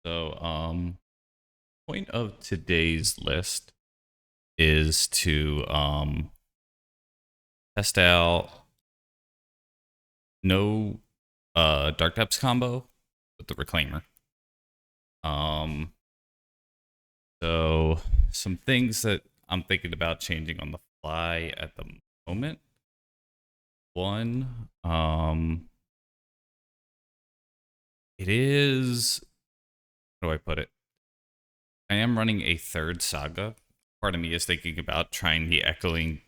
So, point of today's list is to test out no Dark Depths combo with the Reclaimer. Um, so some things that I'm thinking about changing on the fly at the moment. One, it is, how do I put it? I am running a third Saga. Part of me is thinking about trying the Echoing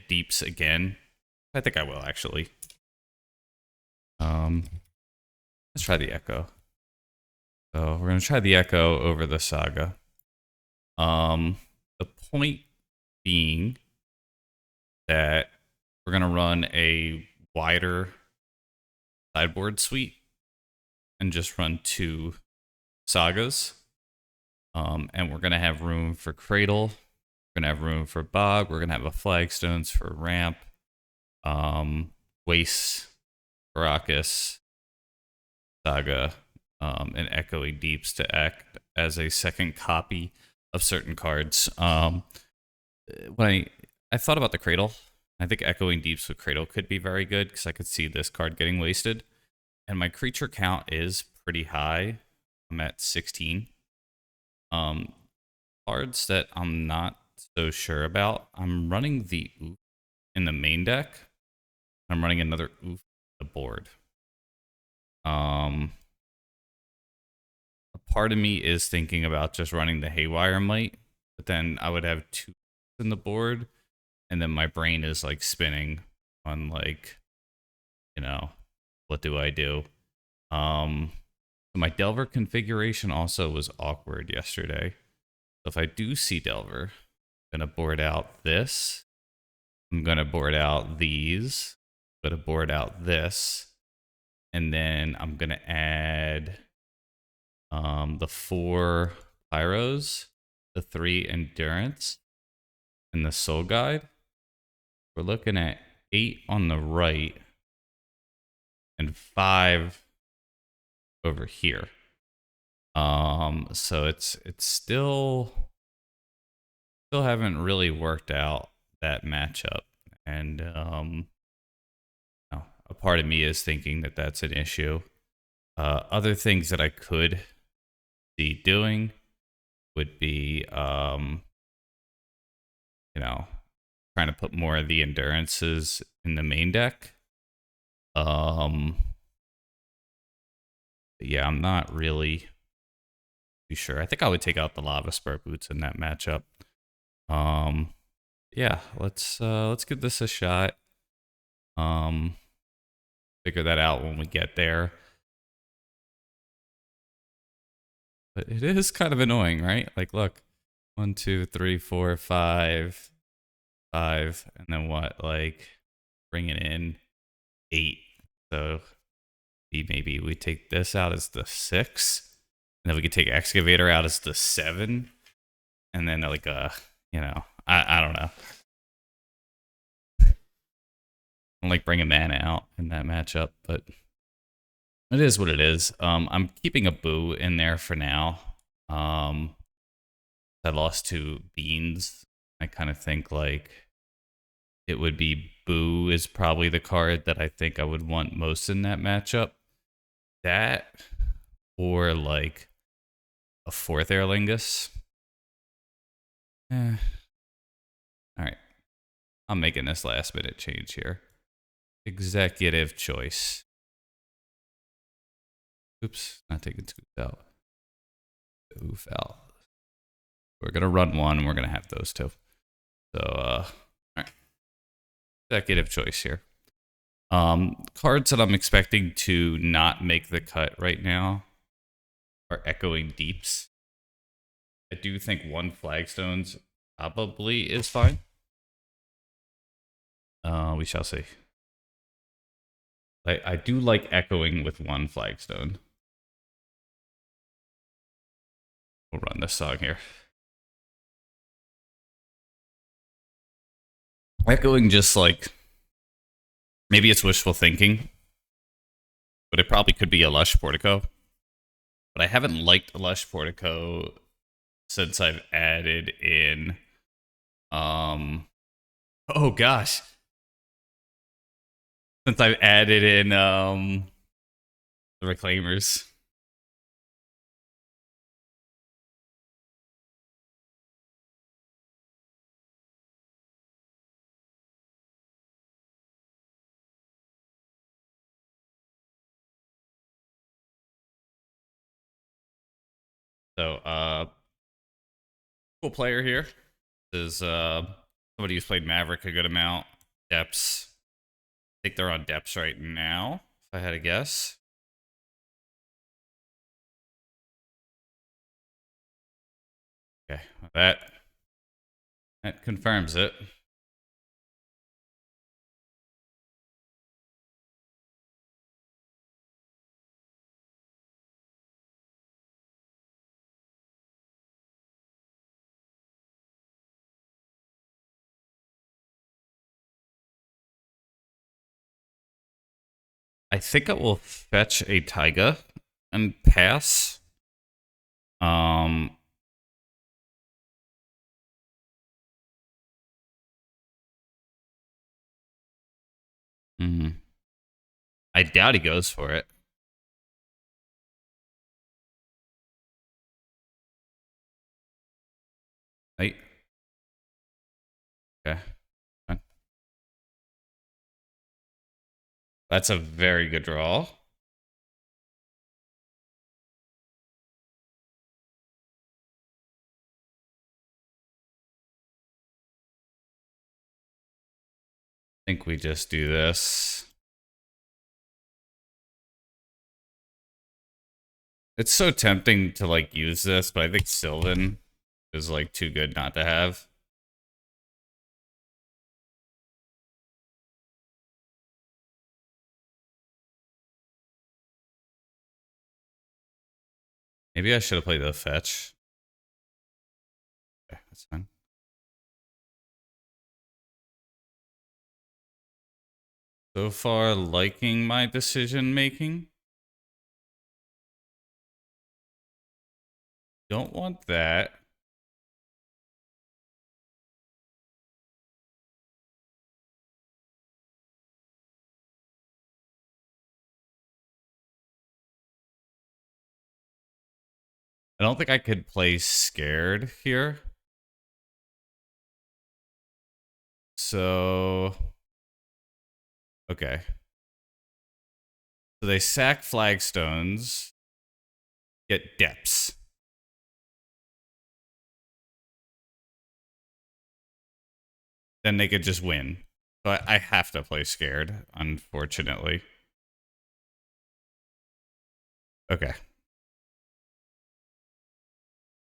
Deeps again. I think I will actually. Let's try the Echo. So we're gonna try the Echo over the Saga. The point being that we're gonna run a wider sideboard suite and just run two Sagas. And we're gonna have room for Cradle. We're gonna have room for Bog. We're gonna have a Flagstones for Ramp. Waste, Baracus, Saga, and Echoing Deeps to act as a second copy of certain cards. When I thought about the Cradle, I think Echoing Deeps with Cradle could be very good because I could see this card getting wasted. And my creature count is pretty high. I'm at 16. Cards that I'm not so sure about. I'm running the Oof in the main deck. I'm running another Oof on the board. A part of me is thinking about just running the Haywire Might, but then I would have two in the board, and then my brain is like spinning on like, what do I do? So my Delver configuration also was awkward yesterday. So if I do see Delver, I'm gonna board out this. I'm gonna board out these. I'm gonna board out this. And then I'm gonna add the 4 Pyros, the 3 Endurance, and the Soul Guide. We're looking at 8 on the right and 5 over here. So it's still haven't really worked out that matchup, and a part of me is thinking that that's an issue. Other things that I could see doing would be, trying to put more of the endurances in the main deck. Yeah, I'm not really too sure. I think I would take out the Lava Spur Boots in that matchup. Yeah, let's give this a shot. Figure that out when we get there. But it is kind of annoying, right? Like, look, 1, 2, 3, 4, 5, 5, and then what? Like, bringing in 8. So maybe we take this out as the 6, and then we could take Excavator out as the 7, and then like I don't know. I don't like bringing mana out in that matchup, but it is what it is. I'm keeping a Boo in there for now. I lost to Beans. I kind of think like it would be Boo is probably the card that I think I would want most in that matchup. That or like a 4th Aerlingus. All right. I'm making this last minute change here. Executive choice. Oops, not taking Scoops out. Oof out. We're gonna run one, and we're gonna have those two. So, all right. Executive choice here. Cards that I'm expecting to not make the cut right now are Echoing Deeps. I do think 1 Flagstones probably is fine. We shall see. I do like Echoing with 1 Flagstone. We'll run this song here. Echoing just like, maybe it's wishful thinking, but it probably could be a Lush Portico. But I haven't liked Lush Portico since I've added in oh gosh. Since I've added in the Reclaimers. So cool player here is somebody who's played Maverick a good amount. Depths. I think they're on depths right now, if I had to guess. Okay, that confirms it. I think it will fetch a Taiga and pass. Um, mhm. I doubt he goes for it. Right? Okay. That's a very good draw. I think we just do this. It's so tempting to like use this, but I think Sylvan is like too good not to have. Maybe I should have played the fetch. Okay, that's fine. So far, liking my decision making. Don't want that. I don't think I could play scared here. So, okay. So they sack flagstones, get depths. Then they could just win. So I have to play scared, unfortunately. Okay.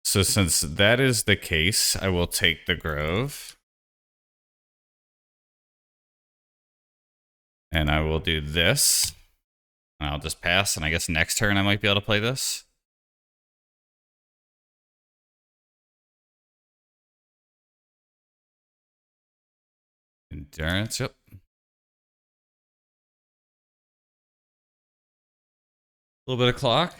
So since that is the case, I will take the Grove. And I will do this. And I'll just pass. And I guess next turn I might be able to play this. Endurance, yep. A little bit of clock.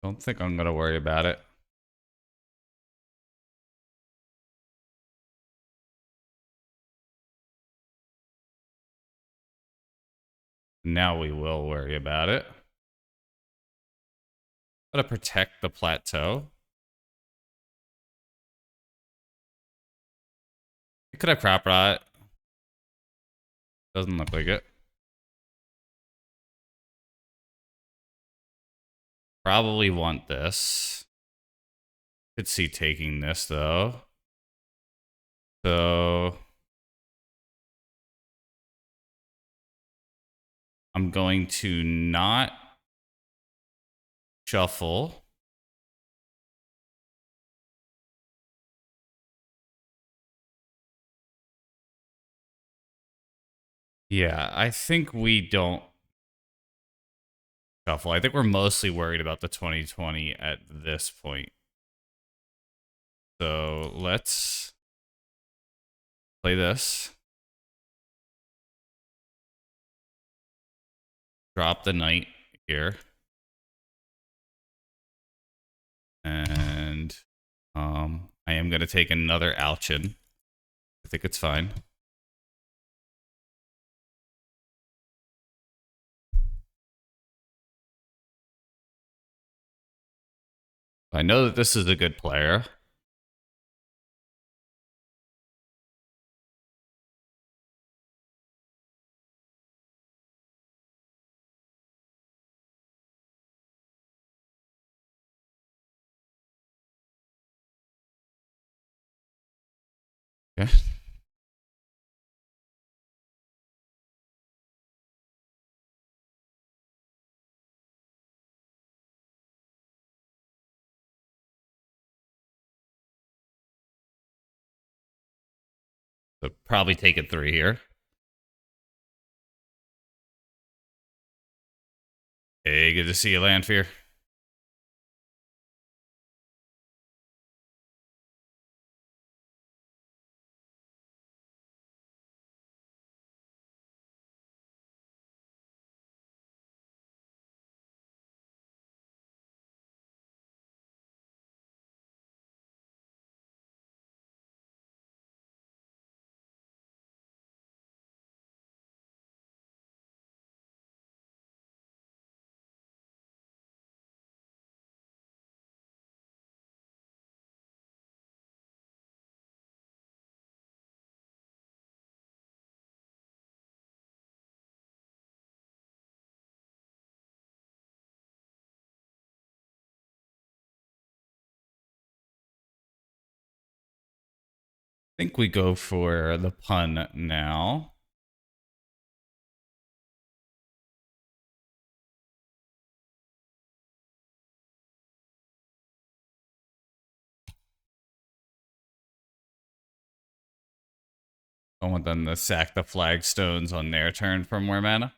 Don't think I'm going to worry about it. Now we will worry about it. Gotta protect the plateau. It could have crop rot. Doesn't look like it. Probably want this. Could see taking this though. So I'm going to not shuffle. Yeah, I think we don't. shuffle. I think we're mostly worried about the 2020 at this point. So let's play this. Drop the knight here. And I am going to take another Alchin. I think it's fine. I know that this is a good player. Okay. So probably take it 3 here. Hey, good to see you, Landfear. I think we go for the pun now. I want them to sack the flagstones on their turn for more mana.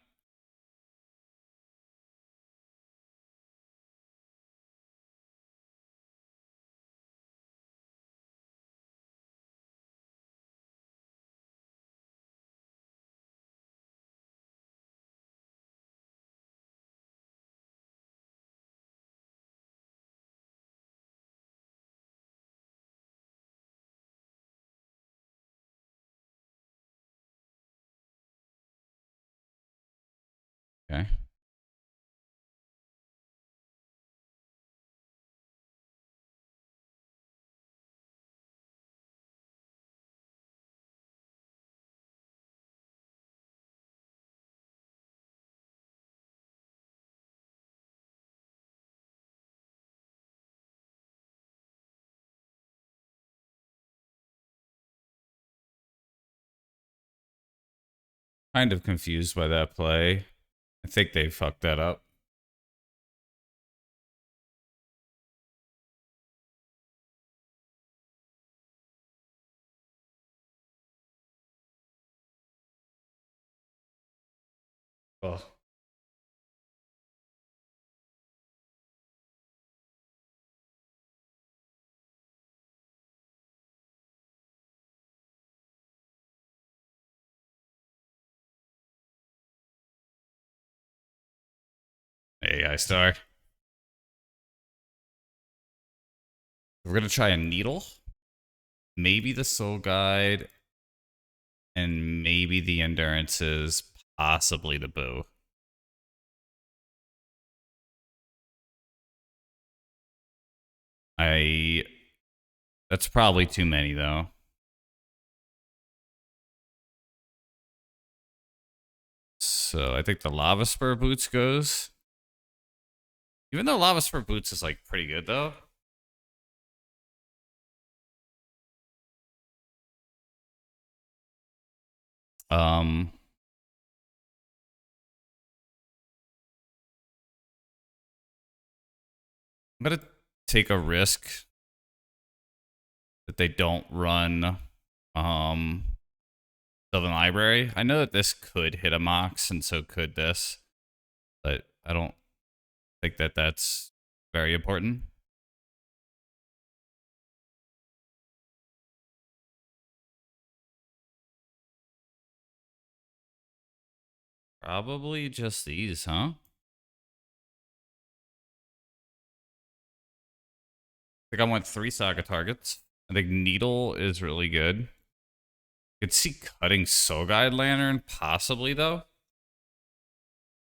Okay. Kind of confused by that play. I think they fucked that up. Oh. AI star. We're gonna try a needle, maybe the soul guide, and maybe the endurances, possibly the bow. That's probably too many though. So I think the lava spur boots goes. Even though lava spur boots is like pretty good though. Um, I'm gonna take a risk that they don't run Sylvan Library. I know that this could hit a mox, and so could this, but I don't I think that that's very important. Probably just these, huh? I think I want 3 Saga targets. I think Needle is really good. I could see cutting Soul Guide Lantern, possibly, though.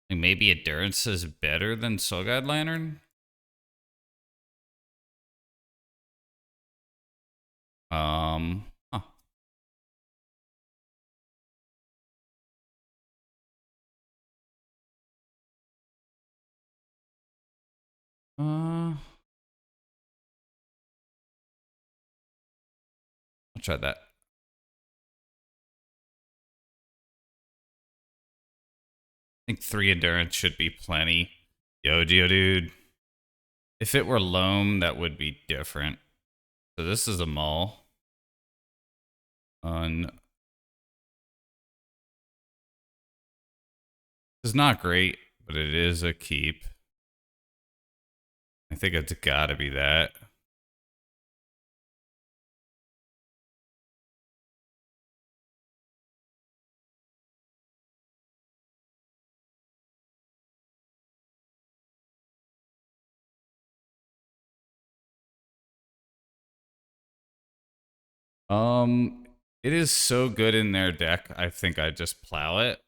Like maybe Endurance is better than Soul Guide Lantern. Huh. I'll try that. I think 3 Endurance should be plenty. Yo, Geodude. If it were Loam, that would be different. So this is a Maul. It's not great, but it is a keep. I think it's gotta be that. It is so good in their deck. I think I just plow it.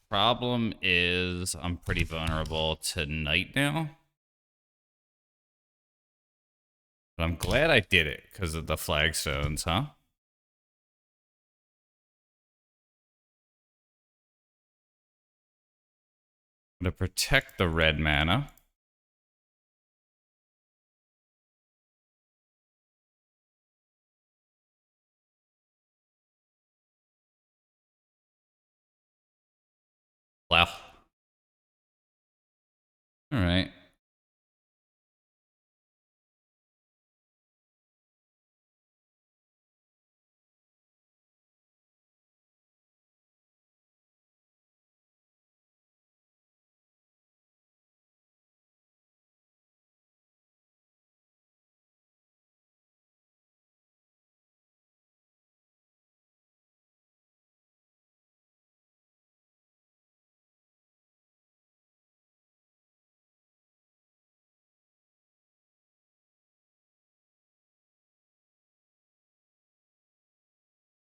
Problem is, I'm pretty vulnerable to Night now. But I'm glad I did it because of the flagstones, huh? I'm gonna protect the red mana. Wow. All right.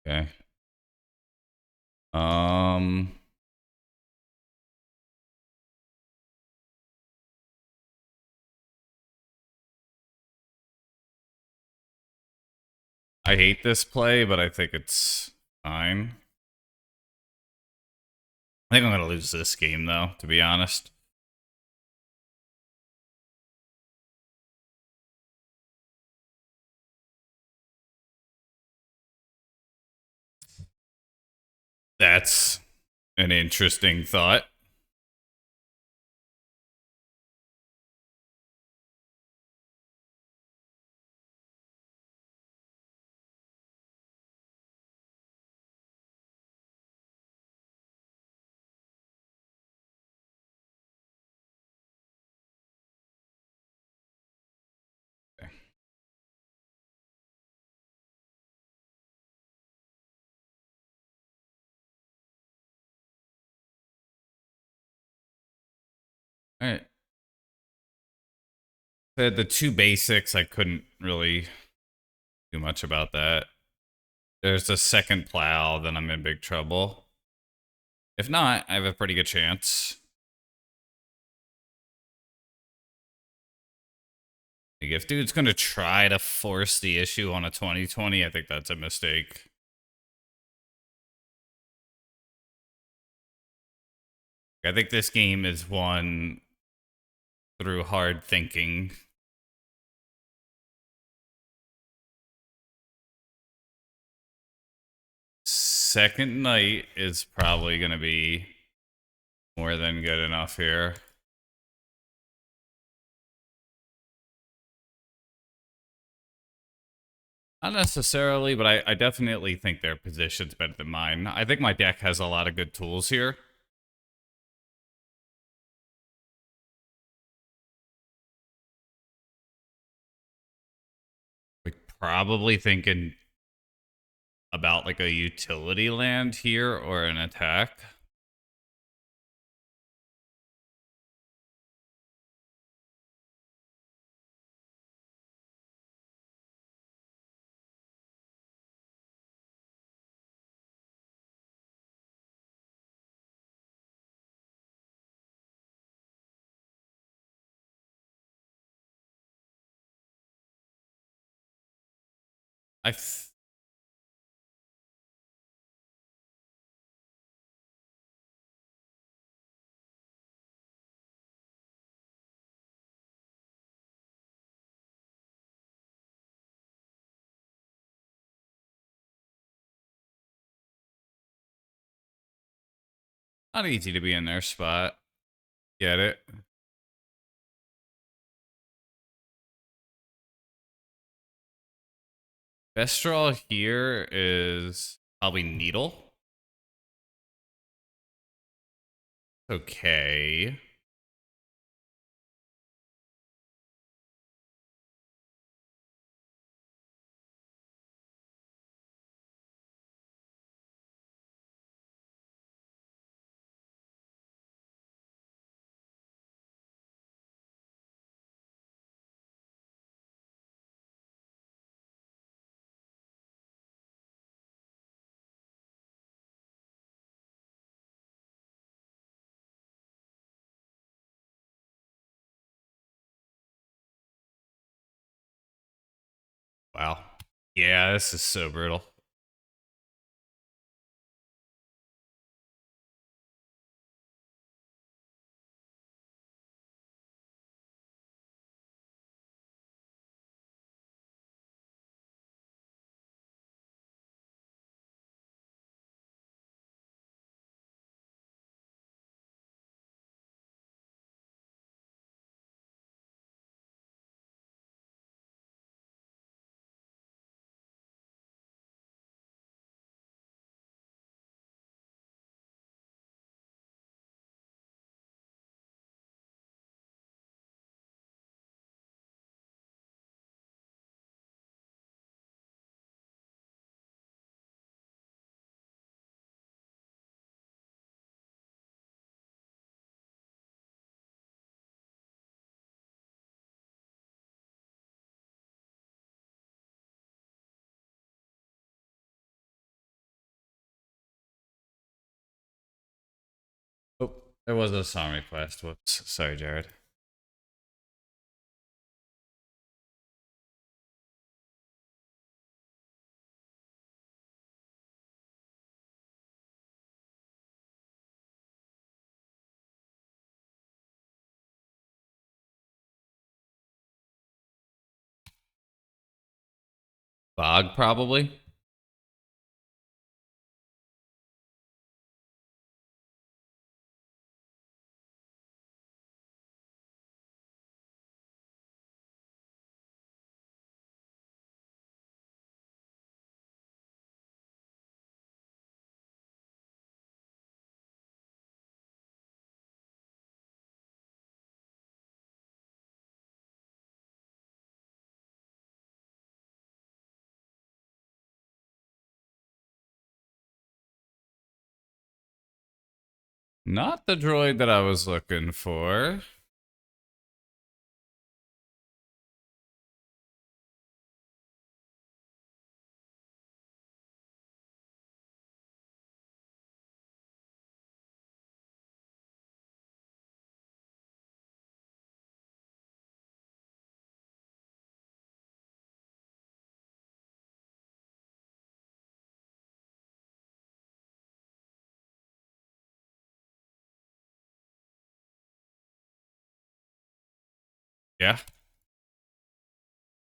Okay. Um, I hate this play, but I think it's fine. I think I'm gonna lose this game though, to be honest. That's an interesting thought. All right. The 2 basics, I couldn't really do much about that. There's a second plow, then I'm in big trouble. If not, I have a pretty good chance. Like if dude's gonna try to force the issue on a 2020, I think that's a mistake. I think this game is won through hard thinking. Second night is probably gonna be more than good enough here. Not necessarily, but I definitely think their position's better than mine. I think my deck has a lot of good tools here. probably thinking about like a utility land here or an attack. I th- Not easy to be in their spot. Get it? Best draw here is probably Needle. Okay. Wow. Yeah, this is so brutal. Oh, there was a song request. Whoops. Sorry, Jared. Bog, probably. Not the droid that I was looking for. Yeah.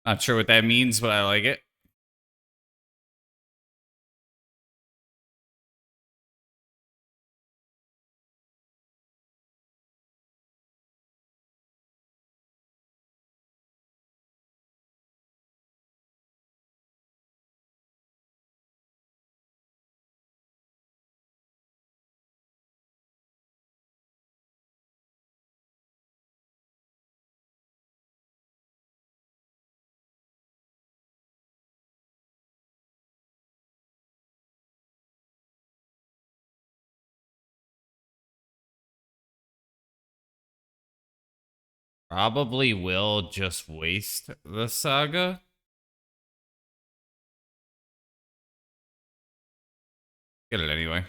Not sure what that means, but I like it. Probably will just waste the Saga. Get it anyway.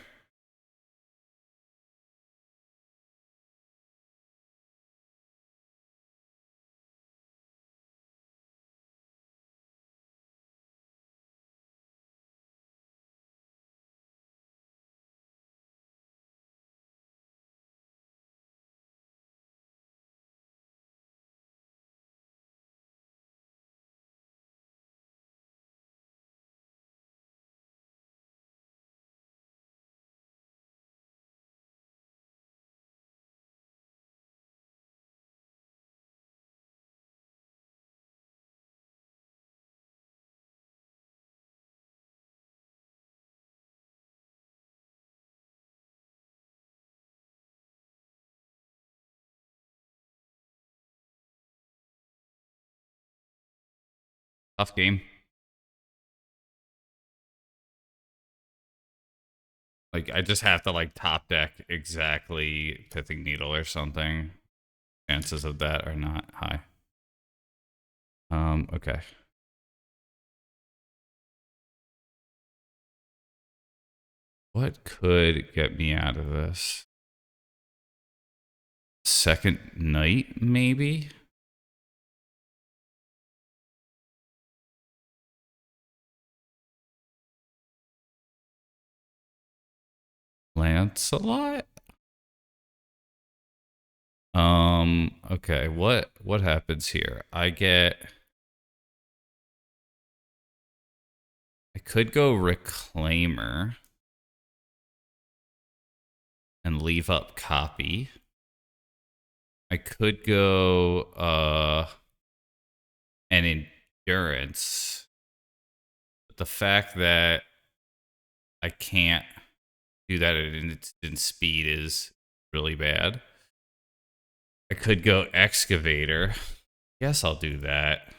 Tough game. Like I just have to like top deck exactly Pithing Needle or something. Chances of that are not high. Okay. What could get me out of this? Second night, maybe? Lancelot? Okay, what happens here? I could go Reclaimer and leave up copy. I could go an endurance. But the fact that I can't do that at instant speed is really bad. I could go excavator. Guess I'll do that.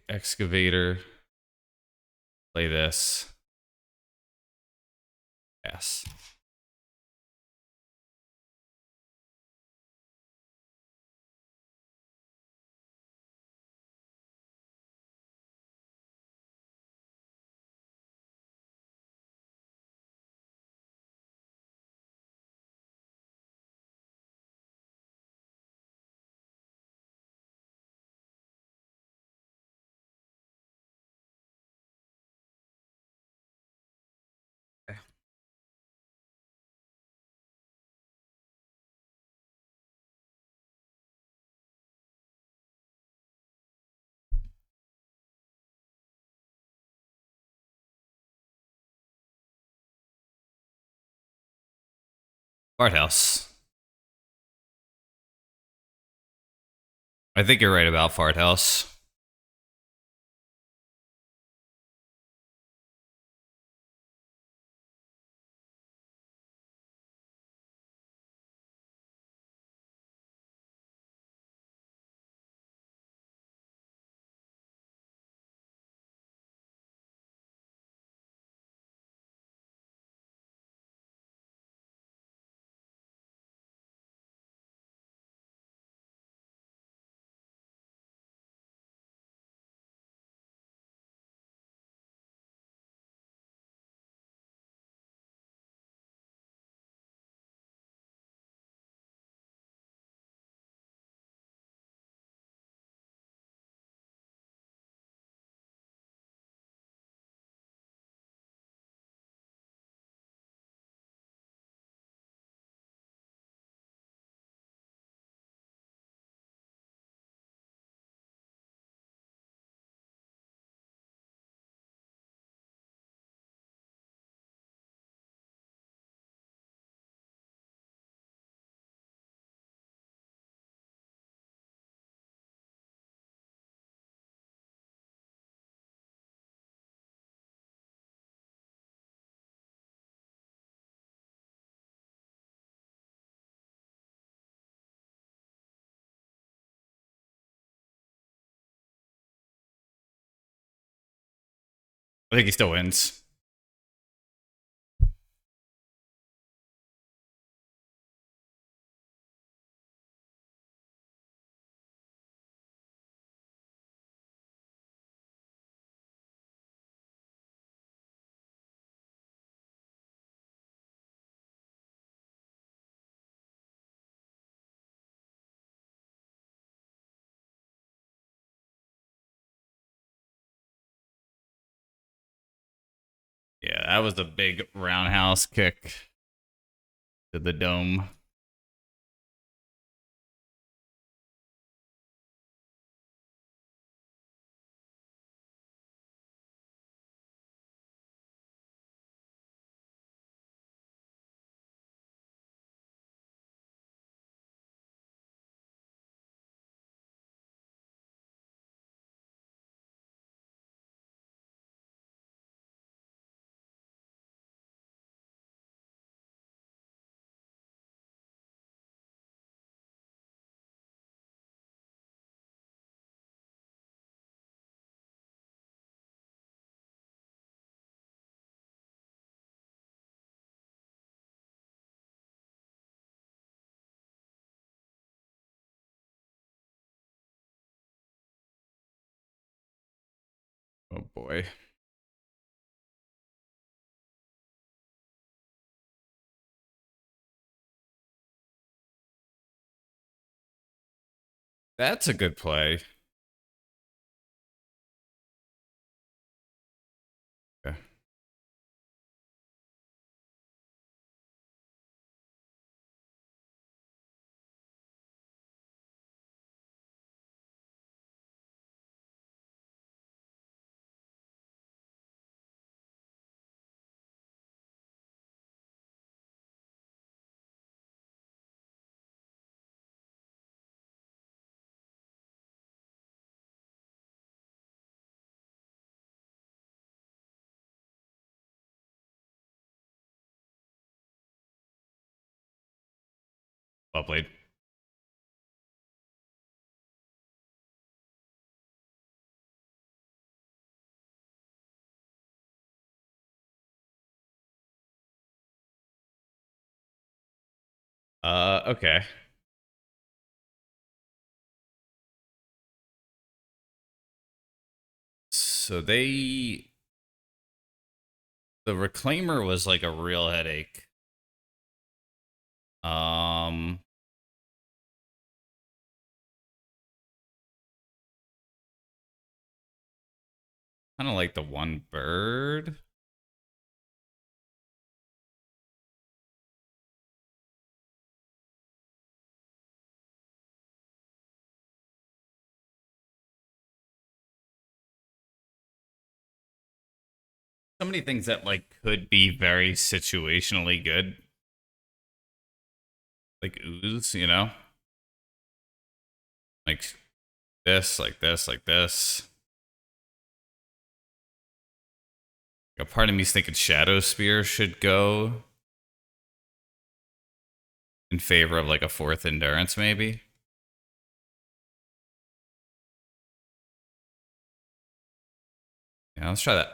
Excavator. Play this. Yes. Fart House. I think you're right about Fart House. I think he still wins. Yeah, that was a big roundhouse kick to the dome. Oh boy. That's a good play. Okay. Well played. Okay. So the reclaimer was like a real headache. Um, kind of like the one bird. So many things that like could be very situationally good, like ooze, like this, like this, like this. A part of me's thinking Shadow Spear should go in favor of like a fourth endurance, maybe. Yeah, let's try that.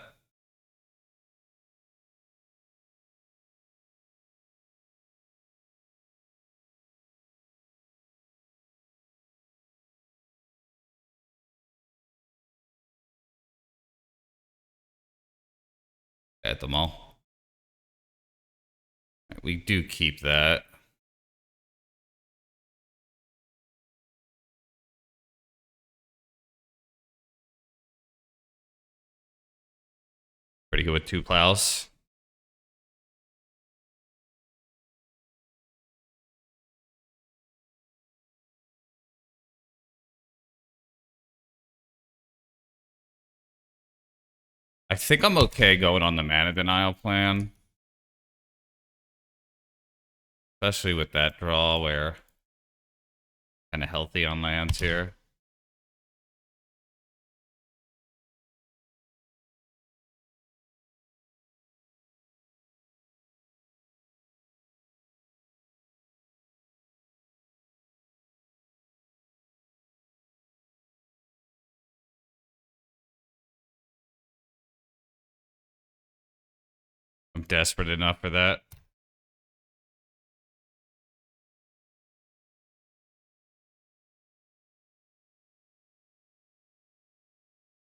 At the mall. We do keep that. Pretty good with two plows. I think I'm okay going on the mana denial plan, especially with that draw where kind of healthy on lands here. desperate enough for that.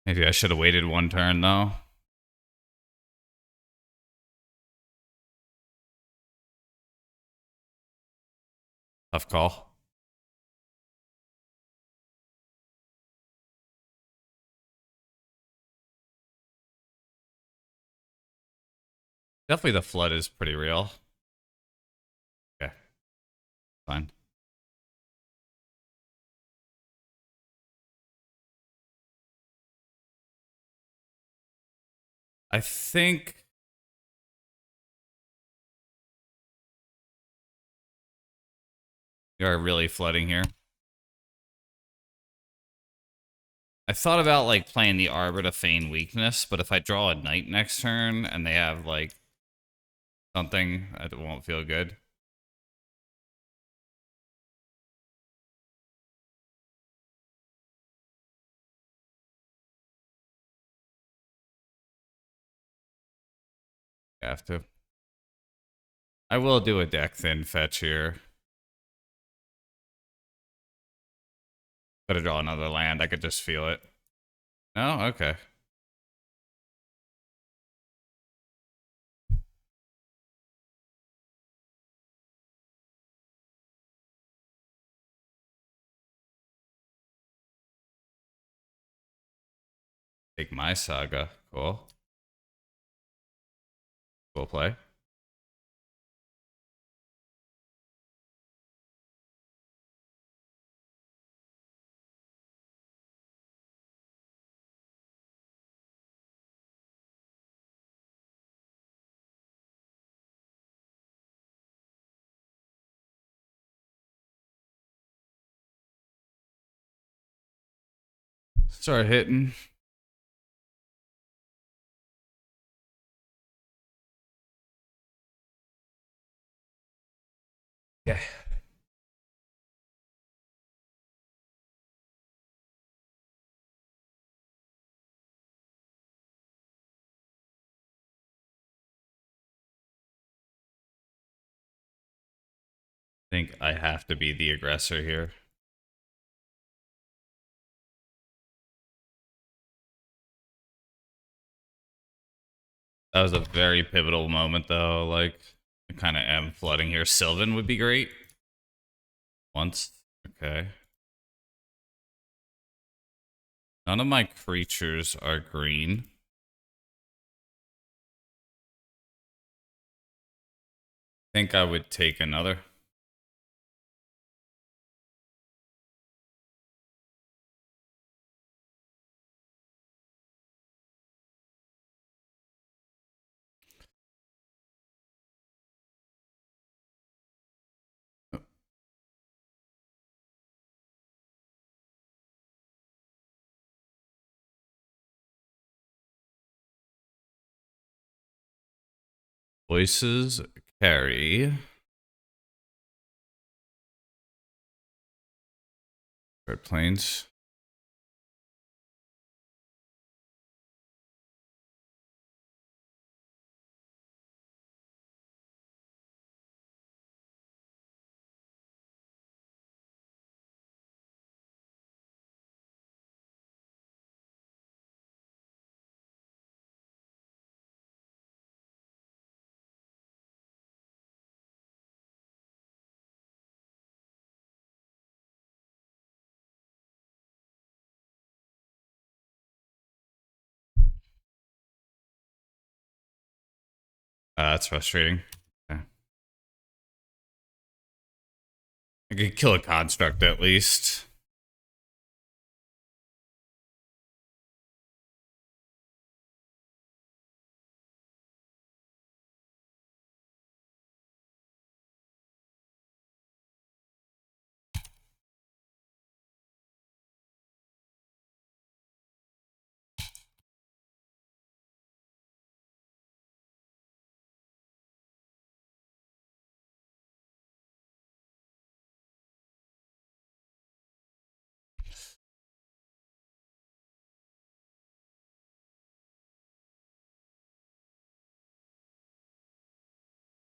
Maybe I should have waited one turn, though. Tough call. Definitely the flood is pretty real. Okay, fine. I think you are really flooding here. I thought about like playing the Arbor to feign weakness, but if I draw a knight next turn and they have like something, it won't feel good. I have to. I will do a deck thin fetch here. Gotta draw another land. I could just feel it. No? Okay. Take my Saga. Cool. Cool play. Start hitting. Yeah. I think I have to be the aggressor here. That was a very pivotal moment, though. Like, I kind of am flooding here. Sylvan would be great. Once. Okay. None of my creatures are green. I think I would take another. Voices carry. Red plains. That's frustrating. Okay. I could kill a construct at least.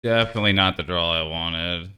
Definitely not the draw I wanted.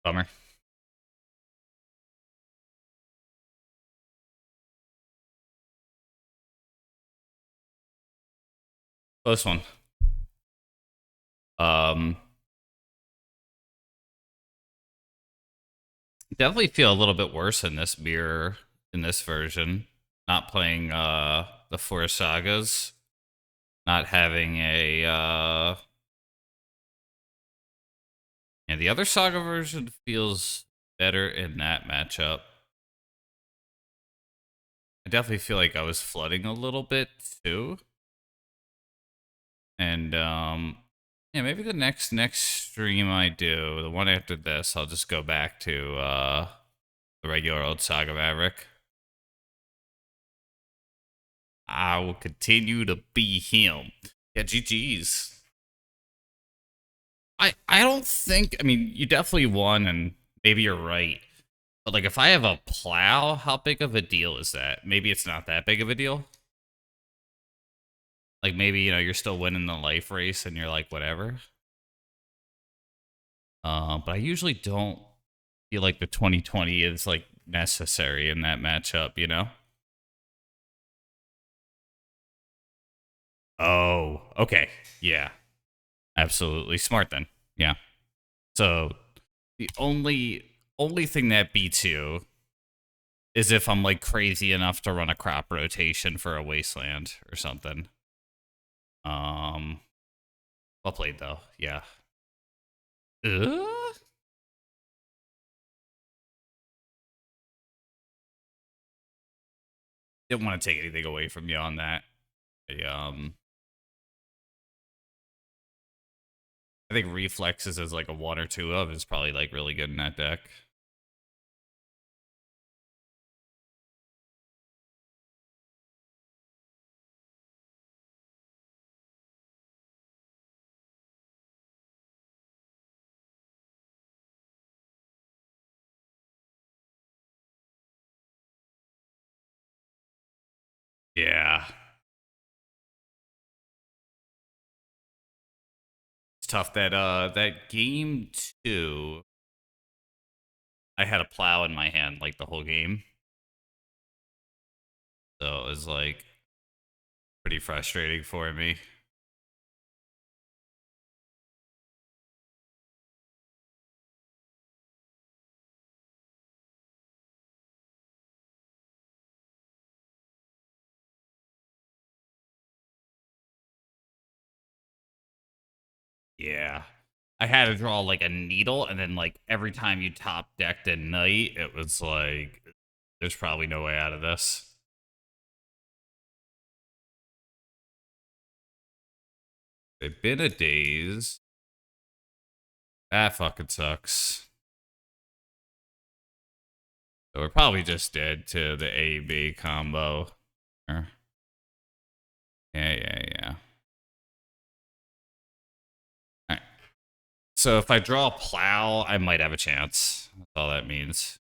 Bummer. Close one. Um, Definitely feel a little bit worse in this mirror in this version. Not playing the four sagas. Not having a and the other saga version feels better in that matchup. I definitely feel like I was flooding a little bit too. And yeah, maybe the next stream I do, the one after this, I'll just go back to the regular old Saga Maverick. I will continue to be him. Yeah, GG's. I don't think, I mean, you definitely won, and maybe you're right. But like, if I have a plow, how big of a deal is that? Maybe it's not that big of a deal. Like maybe, you know, you're still winning the life race and you're like, whatever. But I usually don't feel like the 2020 is like necessary in that matchup, you know? Oh, okay. Yeah. Absolutely. Smart then. Yeah. So the only thing that beats you is if I'm like crazy enough to run a crop rotation for a wasteland or something. Um well played though. Yeah. Uh? Didn't want to take anything away from you on that. I, I think reflexes as like a one or two of is probably like really good in that deck. Yeah. It's tough that game two, I had a plow in my hand like the whole game. So it was like pretty frustrating for me. Yeah. I had to draw like a needle, and then like every time you top decked a knight, it was like there's probably no way out of this. They've been a daze. That fucking sucks. So we're probably just dead to the A B combo. Yeah, yeah, yeah. All right. So if I draw a plow, I might have a chance. That's all that means.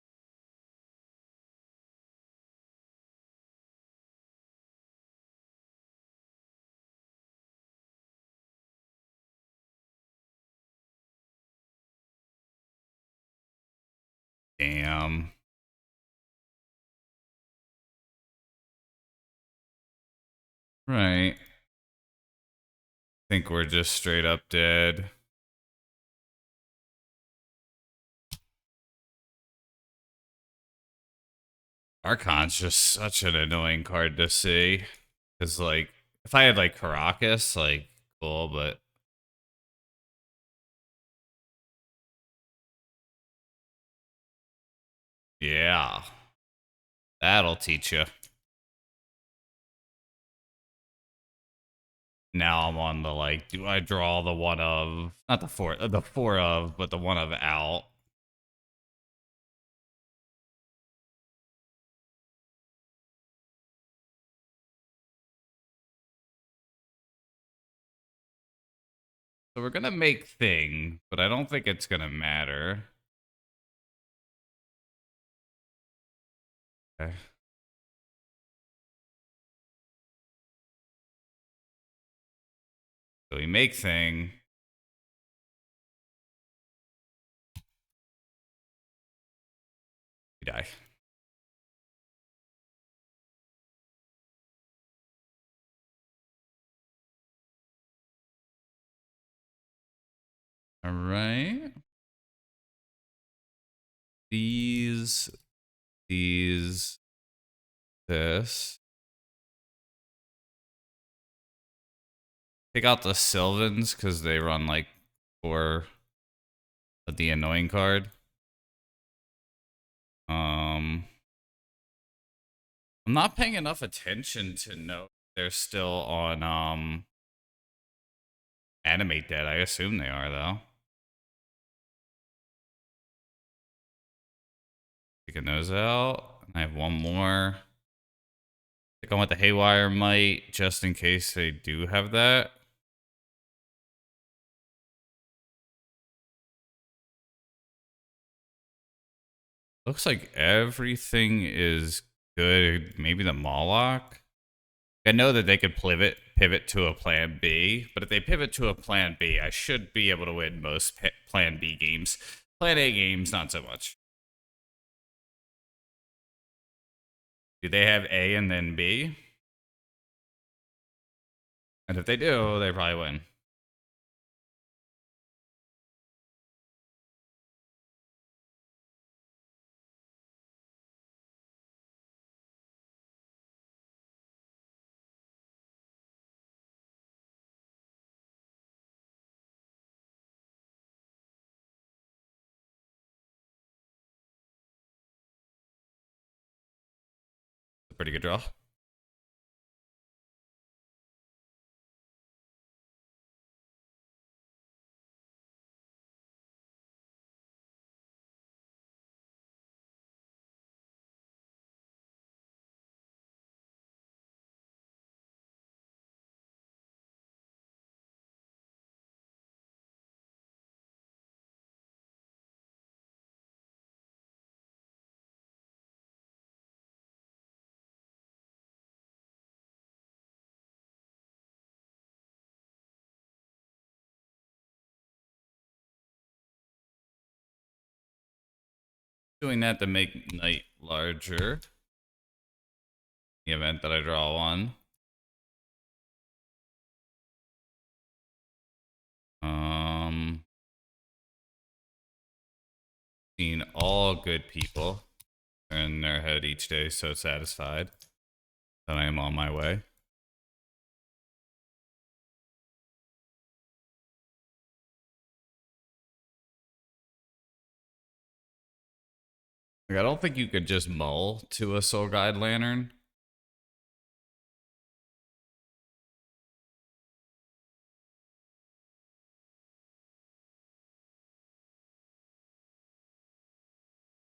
Damn. Right. Think we're just straight up dead. Archon's just such an annoying card to see. Because, like, if I had, like, Caracas, like, cool, but. Yeah. That'll teach you. Now I'm on the like, do I draw the one of not the four of, but the one of out? So we're gonna make thing, but I don't think it's gonna matter. Okay. So we make thing. We die. All right. These, this. Take out the Sylvans because they run like for the annoying card. I'm not paying enough attention to know they're still on animate dead. I assume they are though. Taking those out. I have one more. I think I want the Haywire Might just in case they do have that. Looks like everything is good. Maybe the Moloch. I know that they could pivot to a plan B, but if they pivot to a plan B, I should be able to win most plan B games. Plan A games, not so much. Do they have A and then B? And if they do, they probably win. It's a pretty good draw. Doing that to make Knight larger. The event that I draw one. Seen all good people turn their head each day, so satisfied that I am on my way. Like, I don't think you could just mull to a Soul Guide Lantern.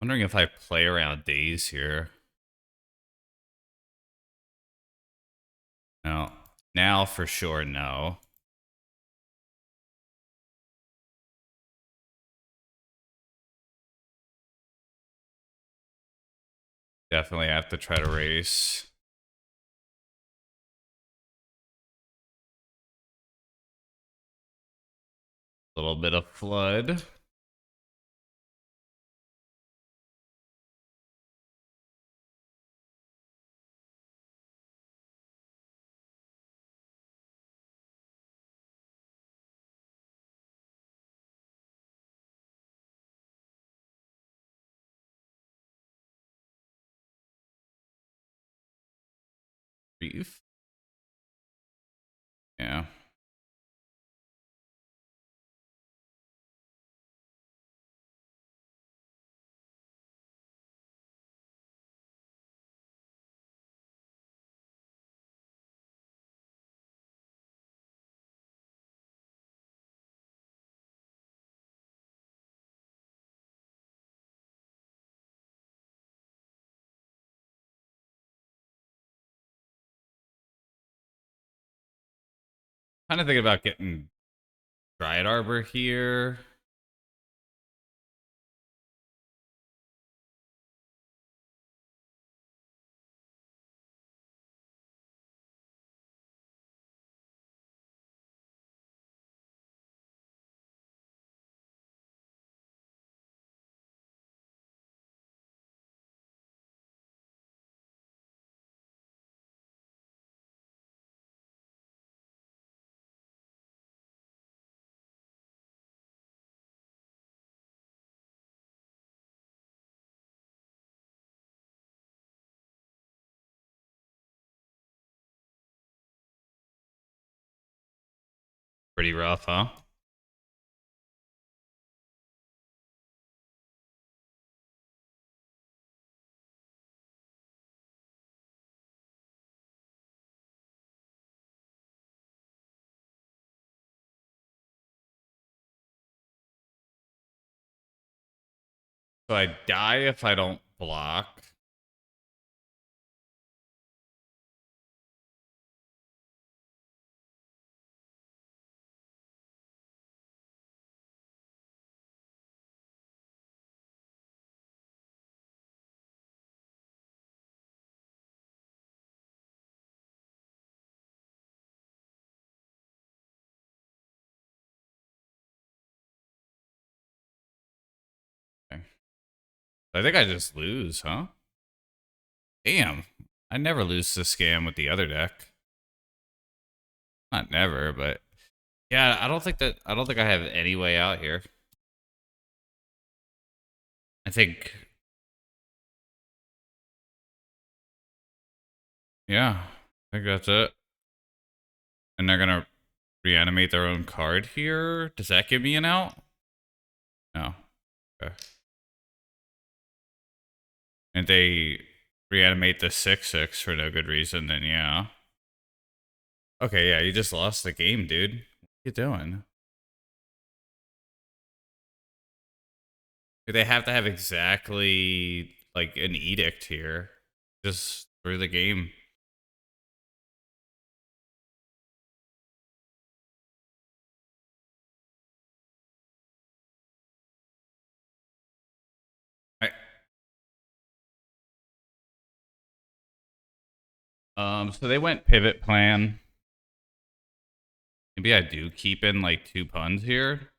Wondering if I play around days here. No. Now for sure, no. Definitely have to try to race. A little bit of flood. Brief. Yeah. kind of thinking about getting Dryad Arbor here. Pretty rough, huh? So I die if I don't block. Okay. I think I just lose, huh? Damn. I never lose to scam with the other deck. Not never, but yeah, I don't think I have any way out here. I think yeah, I think that's it. And they're gonna reanimate their own card here. Does that give me an out? No. Okay. And they reanimate the 6/6 for no good reason, then yeah. Okay, yeah, you just lost the game, dude. What are you doing? They have to have exactly like an edict here. Just through the game. I, so they went pivot plan. Maybe I do keep in like 2 puns here.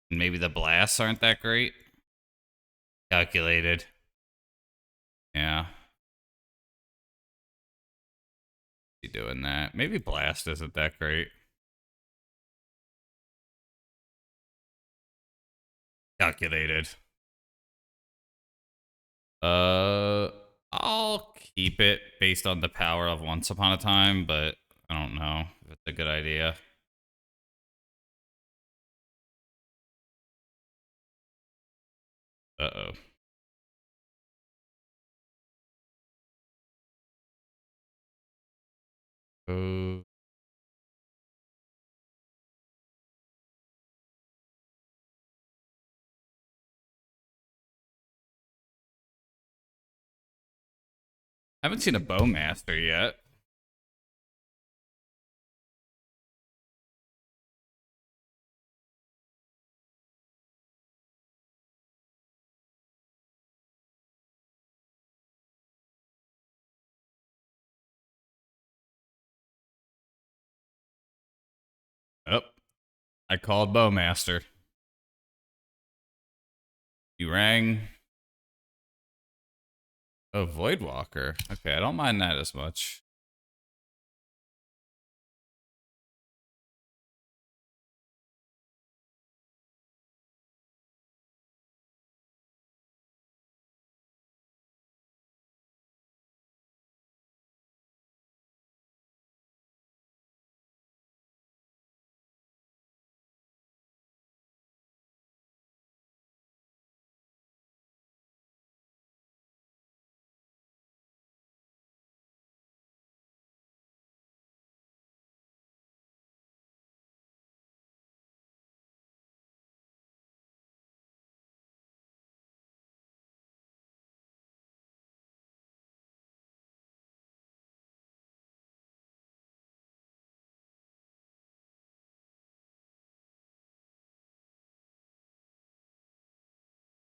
Maybe the blasts aren't that great. Calculated. Yeah. Be doing that. Maybe blast isn't that great. Calculated. Uh, I'll keep it based on the power of Once Upon a Time, but I don't know if it's a good idea. Uh-oh. Oh. I haven't seen a Bowmaster yet. Oh, I called Bowmaster. You rang. Oh, Voidwalker. Okay, I don't mind that as much.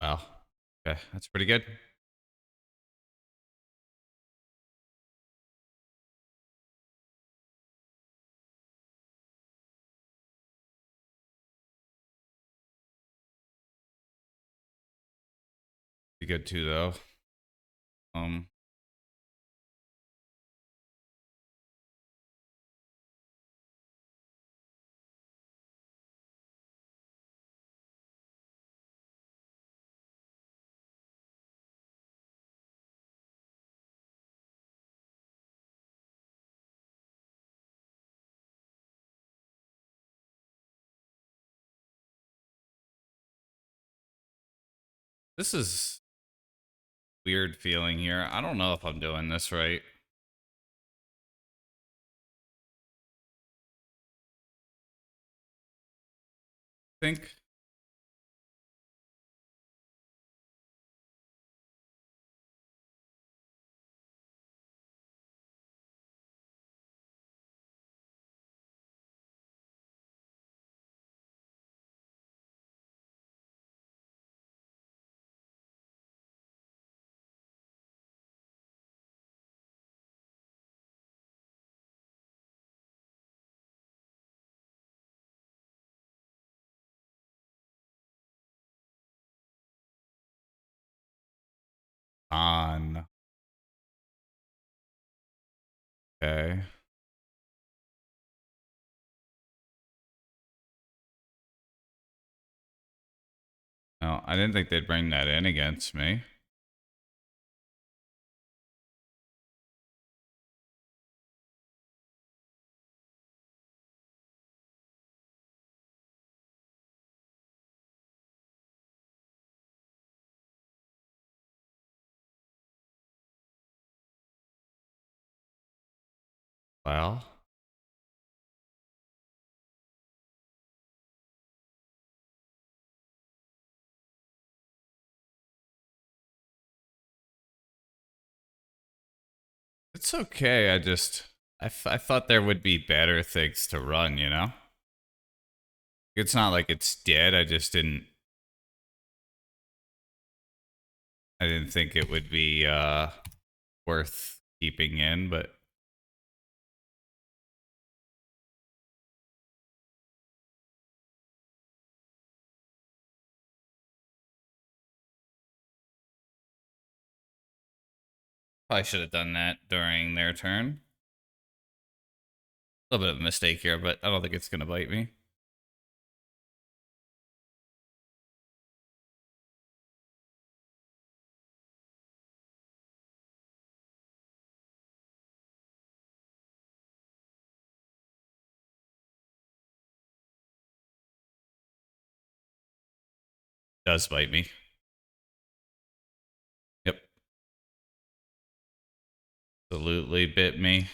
Wow. Okay, that's pretty good. Pretty good too, though. Um, this is weird feeling here. I don't know if I'm doing this right. Think. On. Okay. No, I didn't think they'd bring that in against me. Well, it's okay. I thought there would be better things to run, you know? It's not like it's dead. I didn't think it would be worth keeping in, but probably should have done that during their turn. A little bit of a mistake here, but I don't think it's gonna bite me. Does bite me. Yep. Absolutely bit me.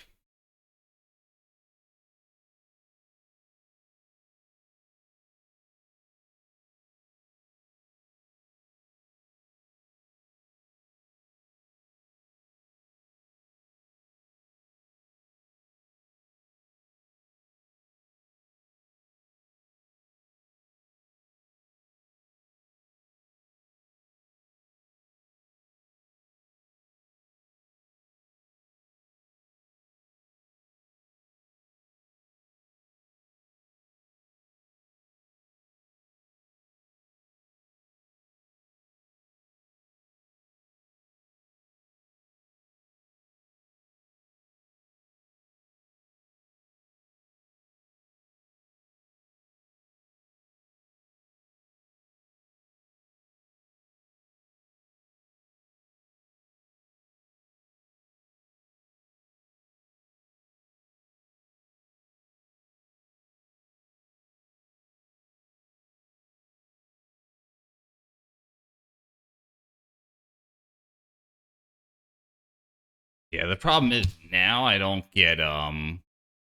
Yeah, the problem is now I don't get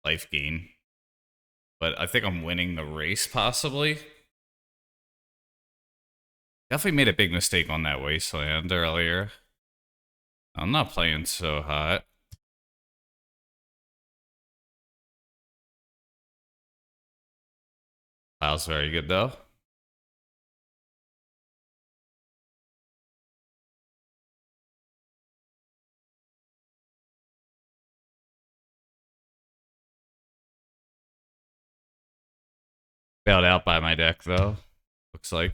life gain, but I think I'm winning the race possibly. Definitely made a big mistake on that wasteland earlier. I'm not playing so hot. Kyle's very good though. Bailed out by my deck, though. Looks like.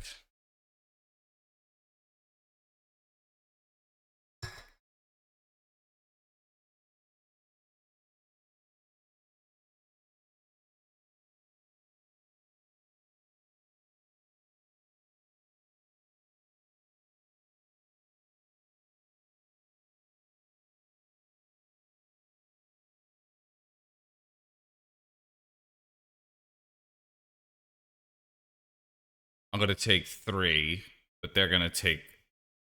I'm going to take 3, but they're going to take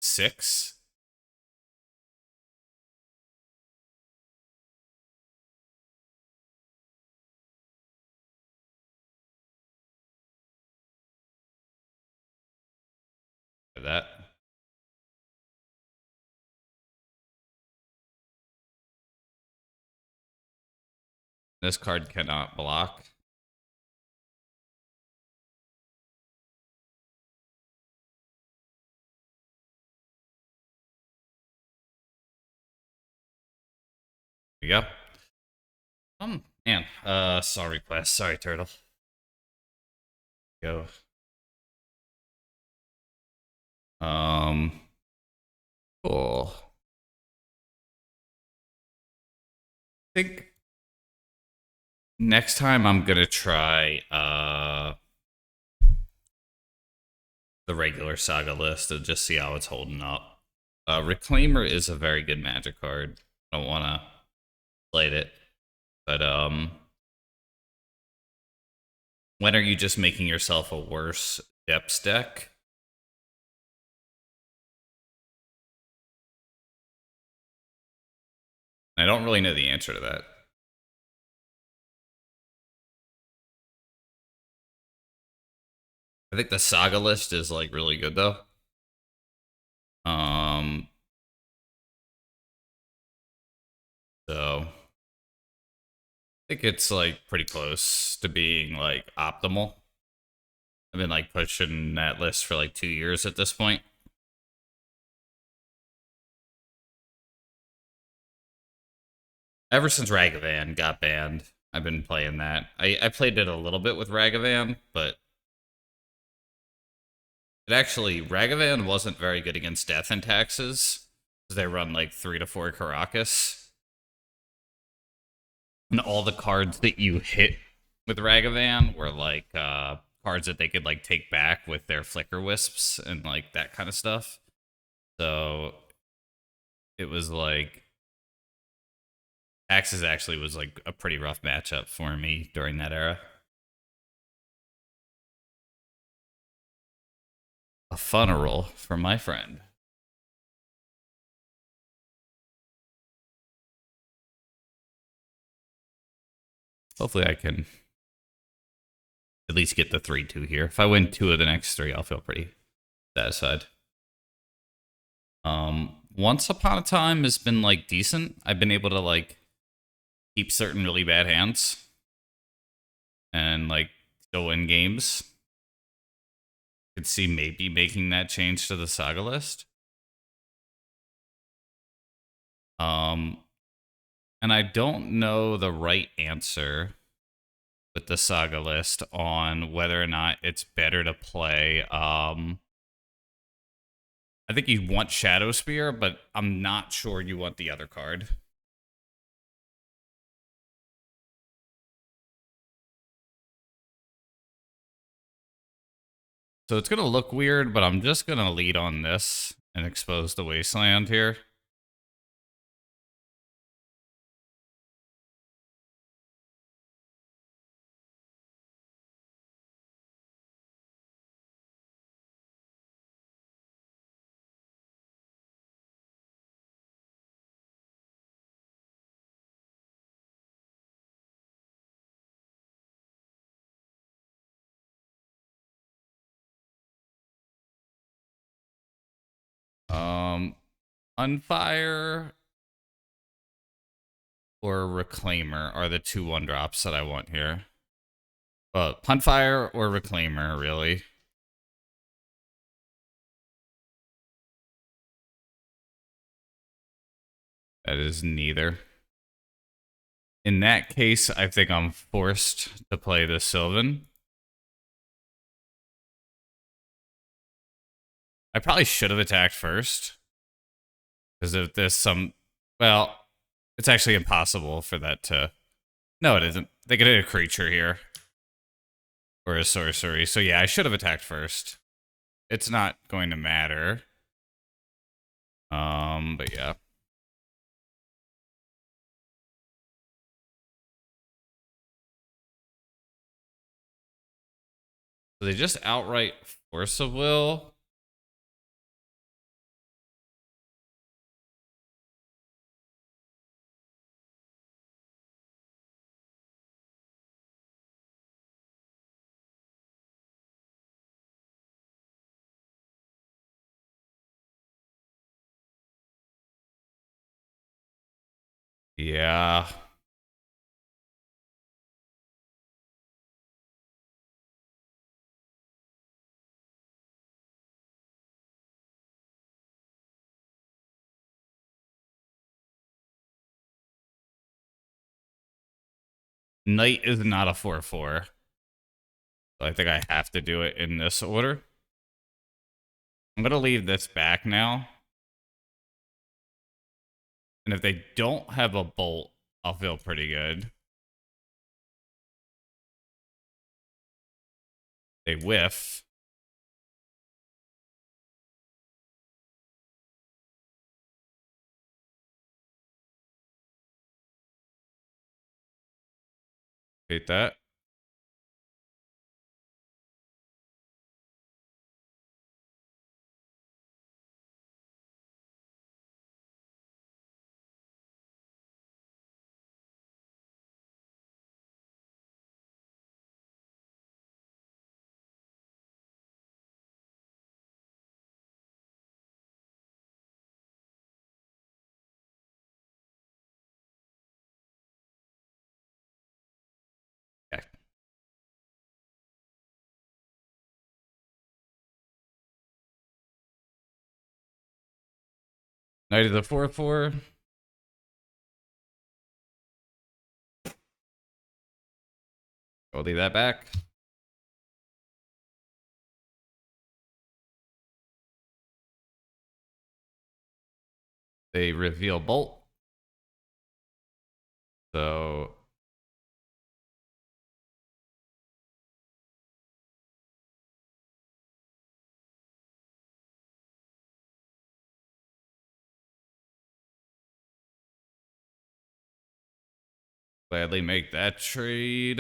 6. That. This card cannot block. There we go. Man. Sorry, Quest. Sorry, Turtle. Go. Cool. I think next time I'm gonna try the regular Saga list and just see how it's holding up. Reclaimer is a very good Magic card. I don't want to play it, but when are you just making yourself a worse depths deck? I don't really know the answer to that. I think the Saga list is like really good though. So I think it's like pretty close to being like optimal. I've been like pushing that list for like 2 years at this point. Ever since Ragavan got banned, I've been playing that. I played it a little bit with Ragavan, but it actually, Ragavan wasn't very good against Death and Taxes, because they run like 3 to 4 Caracas. And all the cards that you hit with Ragavan were like cards that they could like take back with their Flicker Wisps and like that kind of stuff. So it was like Taxes actually was like a pretty rough matchup for me during that era. A funeral for my friend. Hopefully I can at least get the 3-2 here. If I win 2 of the next 3, I'll feel pretty satisfied. Once Upon a Time has been like decent. I've been able to like keep certain really bad hands and like still win games. Could see maybe making that change to the Saga list. And I don't know the right answer with the Saga list on whether or not it's better to play. I think you want Shadow Spear, but I'm not sure you want the other card. So it's going to look weird, but I'm just going to lead on this and expose the Wasteland here. Unfire or Reclaimer are the 2 1-drops that I want here. Well, Punfire or Reclaimer, really. That is neither. In that case, I think I'm forced to play the Sylvan. I probably should have attacked first. Because if there's some. Well, it's actually impossible for that to. No, it isn't. They could hit a creature here. Or a sorcery. So yeah, I should have attacked first. It's not going to matter. But yeah. So they just outright force of will. Yeah. Knight is not a 4/4. So I think I have to do it in this order. I'm going to leave this back now. And if they don't have a bolt, I'll feel pretty good. They whiff. Hate that. Okay. Knight is a 4/4. I'll leave that back. They reveal bolt. So gladly make that trade.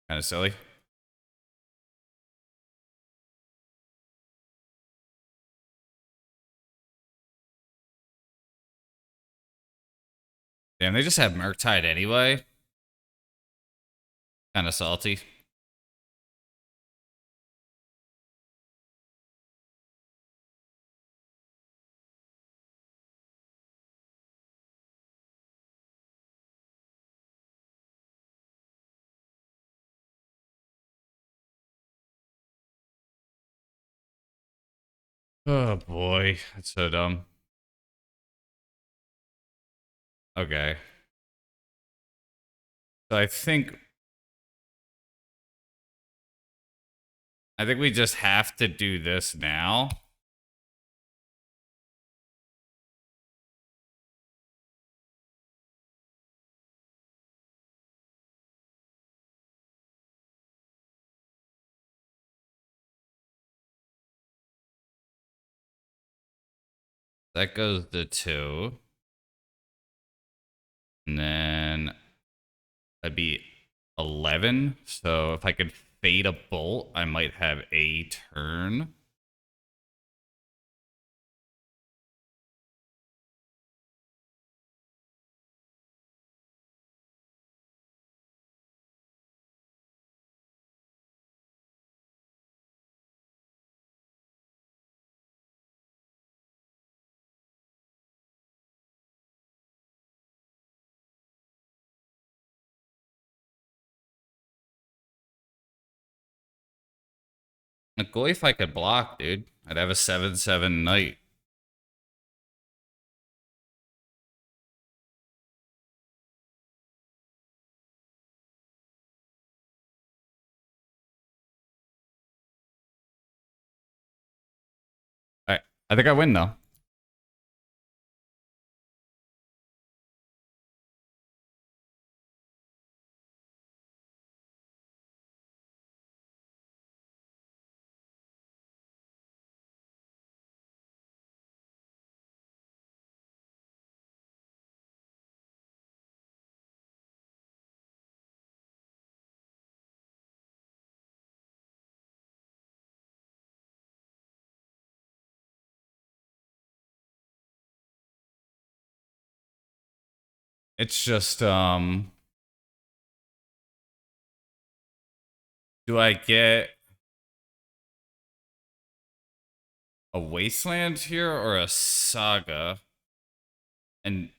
Kind of silly. Damn, they just have Murktide anyway. Kind of salty. Oh boy, that's so dumb. Okay. So I think we just have to do this now. That goes to 2. And then that'd be 11. So if I could fade a bolt, I might have a turn. Like, go if I could block, dude. I'd have a 7/7 knight. I think I win though. It's just do I get a wasteland here or a saga? And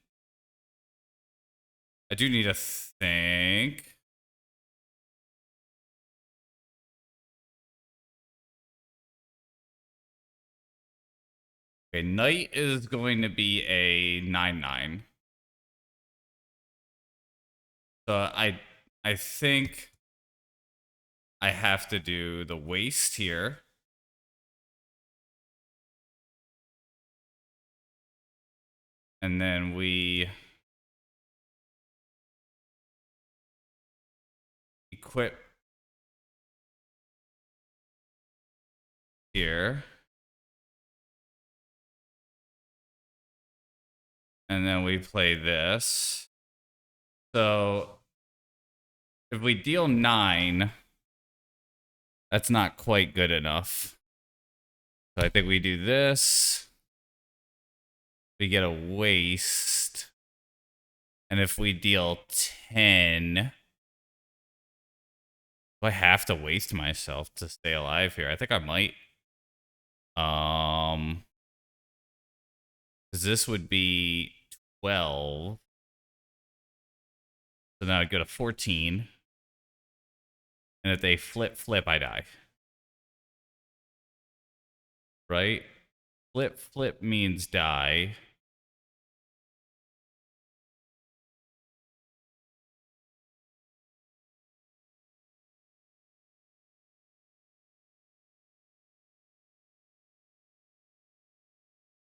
I do need to think. Okay, knight is going to be a 9/9. So I think I have to do the waste here. And then we equip here. And then we play this. So if we deal 9, that's not quite good enough. So I think we do this. We get a waste. And if we deal 10, do I have to waste myself to stay alive here? I think I might. Because this would be 12. So now I go to 14. And if they flip, I die. Right? Flip means die.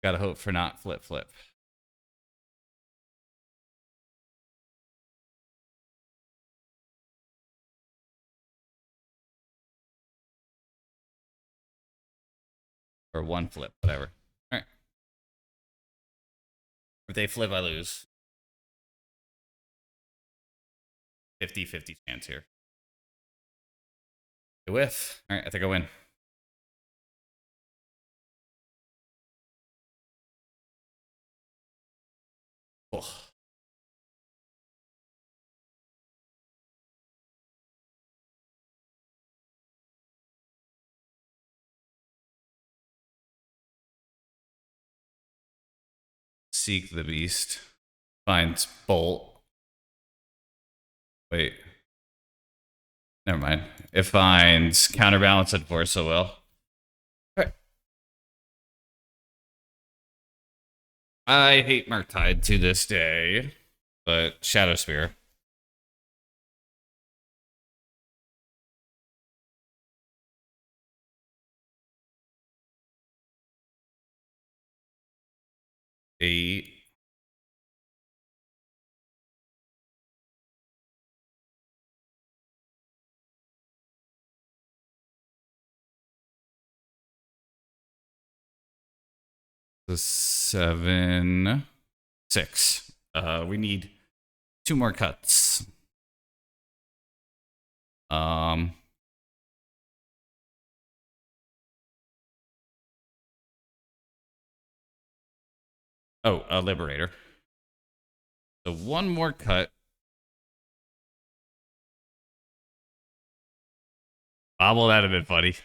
Gotta hope for not flip. Or one flip, whatever. Alright. If they flip, I lose. 50-50 chance here. I whiff. Alright, I think I win. Oh. Seek the beast. Finds bolt. Wait. Never mind. It finds counterbalance and force so well. Alright. I hate Murktide to this day, but Shadow Spear. Eight. The 7. 6. We need 2 more cuts. Oh, a Liberator. So 1 more cut. Bobble, that'd have been funny.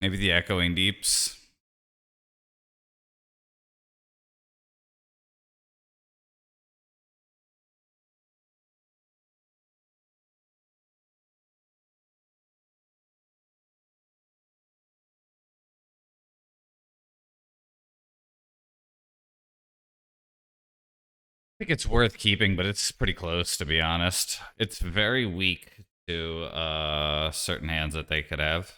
Maybe the Echoing Deeps. think it's worth keeping, but it's pretty close to be honest. It's very weak to certain hands that they could have.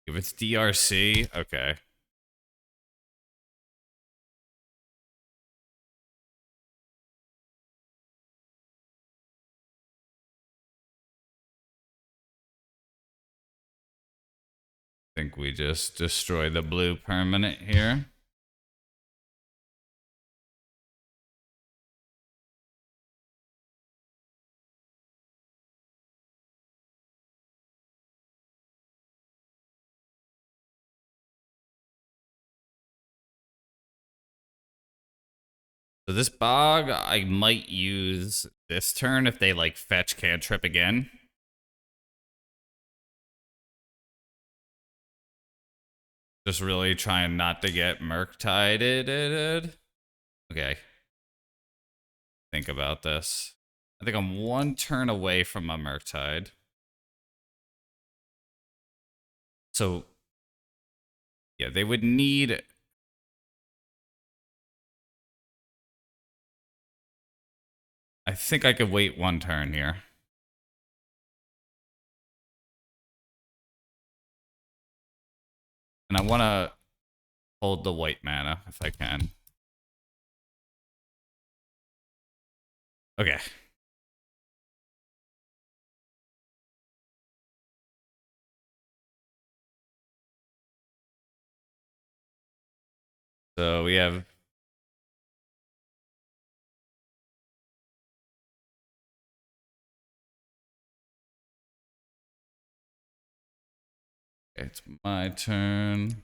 If it's DRC, okay. I think we just destroy the blue permanent here. So this bog, I might use this turn if they like fetch cantrip again. Just really trying not to get Murktided. Okay. Think about this. I think I'm one turn away from a Murktide. So, yeah, they would need... I think I could wait one turn here. And I want to hold the white mana if I can. Okay. So we have... It's my turn.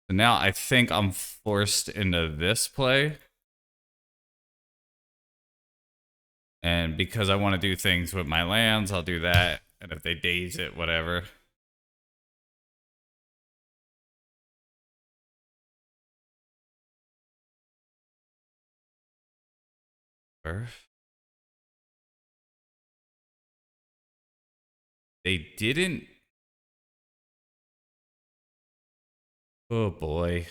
So now I think I'm forced into this play. And because I want to do things with my lands, I'll do that. And if they daze it, whatever. They didn't... Oh boy.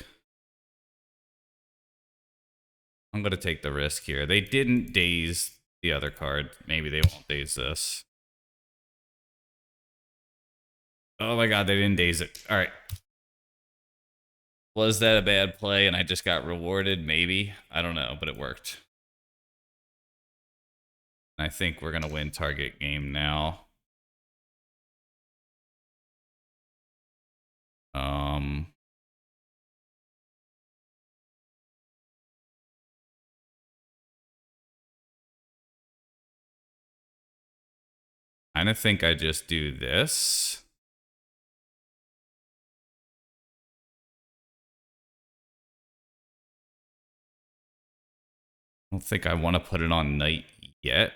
I'm going to take the risk here. They didn't daze the other card. Maybe they won't daze this. Oh my god, they didn't daze it. All right. Was that a bad play and I just got rewarded? Maybe. I don't know, but it worked. I think we're going to win target game now. I kind of think I just do this. I don't think I want to put it on night yet.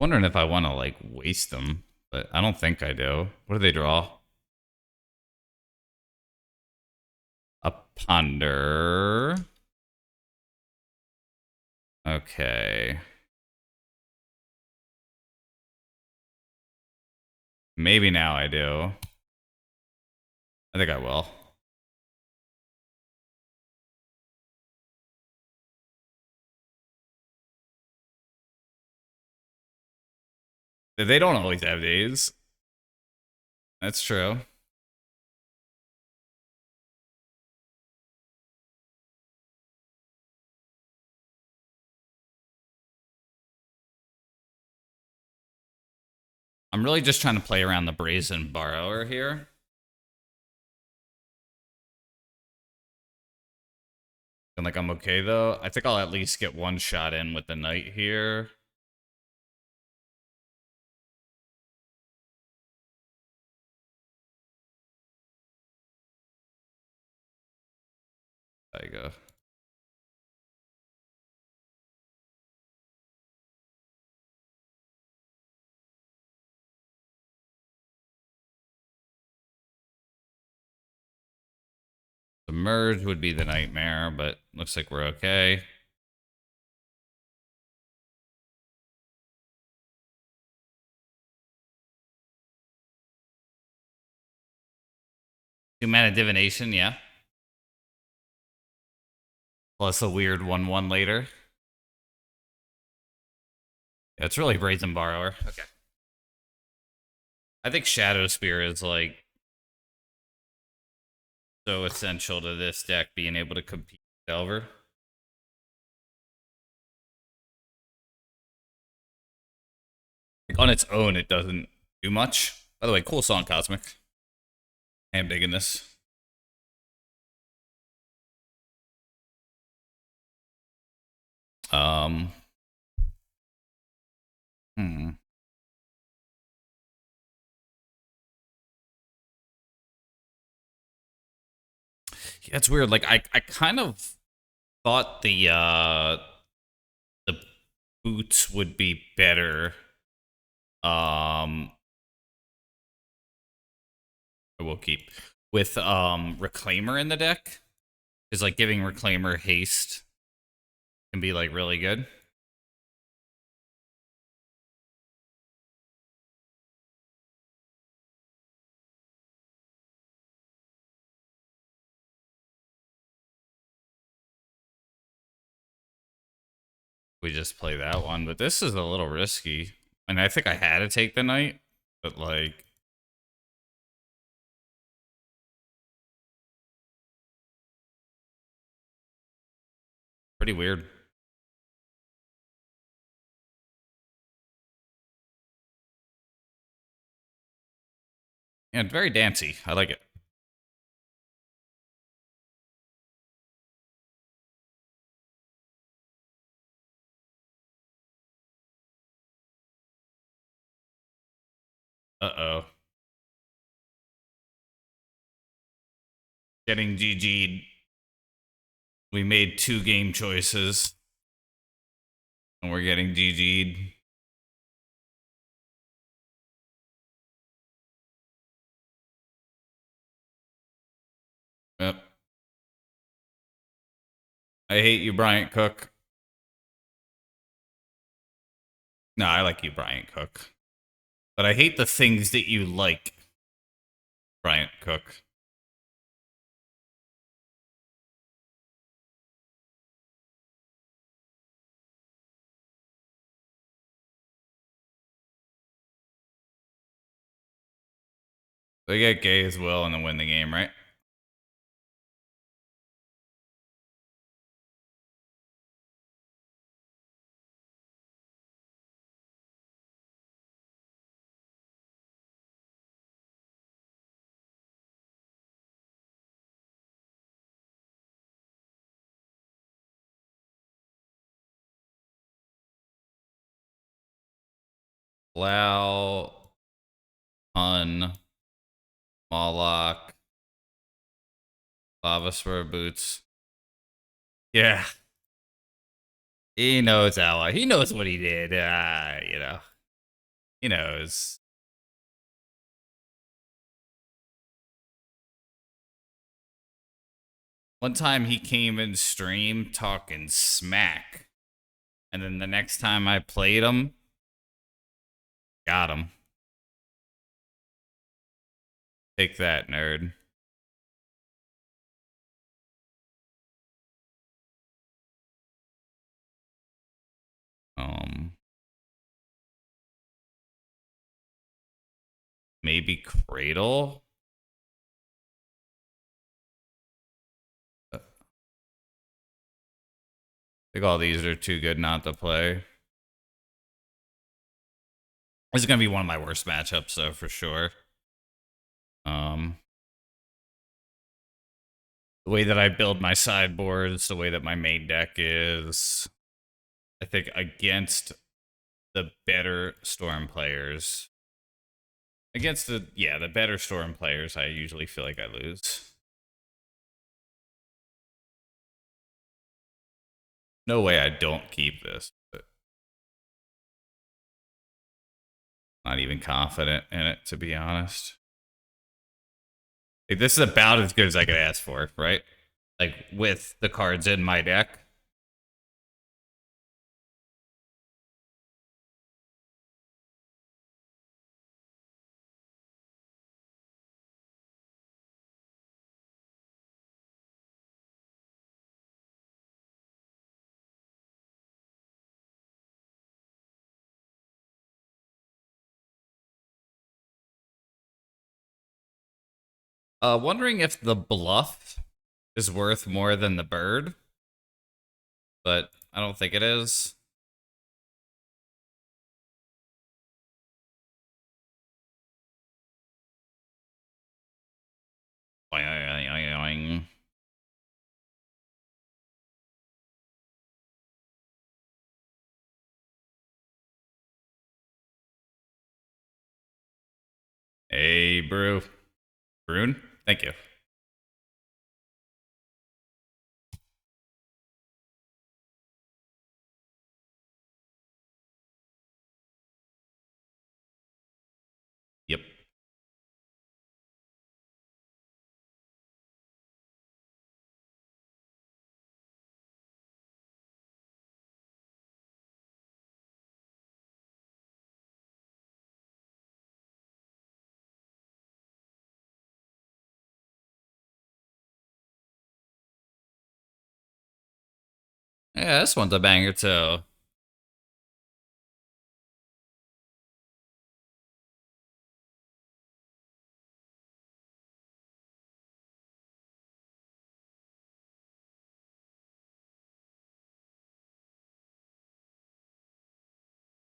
Wondering if I want to like waste them, but I don't think I do. What do they draw? A ponder. Okay. Maybe now I do. I think I will. They don't always have these. That's true. I'm really just trying to play around the Brazen Borrower here. And like I'm okay though. I think I'll at least get one shot in with the Knight here. There you go. Submerge would be the nightmare, but looks like we're okay. 2-mana Divination, yeah. Plus a weird 1/1 later. Yeah, it's really Brazen Borrower. Okay. I think Shadow Spear is like so essential to this deck being able to compete with Delver. Like on its own, it doesn't do much. By the way, cool song, Cosmic. I am digging this. Um. Hmm. Yeah, it's weird. Like I kind of thought the boots would be better. I will keep with Reclaimer in the deck. Is like giving Reclaimer haste can be like really good. We just play that one, but this is a little risky. And I think I had to take the knight, but like pretty weird. And very dancey. I like it. Uh-oh. Getting GG'd. We made 2 game choices. And we're getting GG'd. Yep. I hate you, Bryant Cook. No, I like you, Bryant Cook. But I hate the things that you like, Bryant Cook. They get gay as well and then win the game, right? Lao, Hun, Moloch, Lava Spur Boots. Yeah. He knows Ally. He knows what he did. You know. He knows. One time he came in stream talking smack. And then the next time I played him, got him. Take that, nerd. Um, maybe Cradle. I think all these are too good not to play. This is gonna be one of my worst matchups, though, for sure. The way that I build my sideboards, the way that my main deck is, I think against the better Storm players, against the better Storm players, I usually feel like I lose. No way I don't keep this, but not even confident in it, to be honest. Like, this is about as good as I could ask for, right? like with the cards in my deck. Wondering if the bluff is worth more than the bird, but I don't think it is. Hey, brew. Brune? Thank you. Yep. Yeah, this one's a banger too.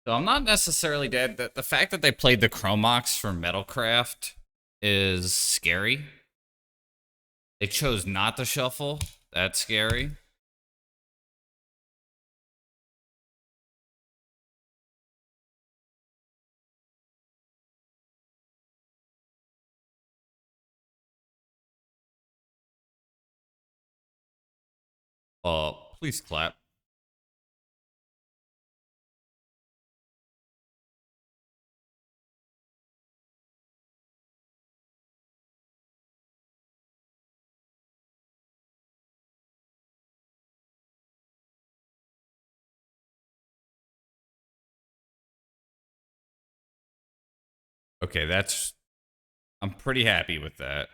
So I'm not necessarily dead. The fact that they played the Chromox for Metalcraft is scary. They chose not to shuffle. That's scary. Please clap. Okay, that's. I'm pretty happy with that.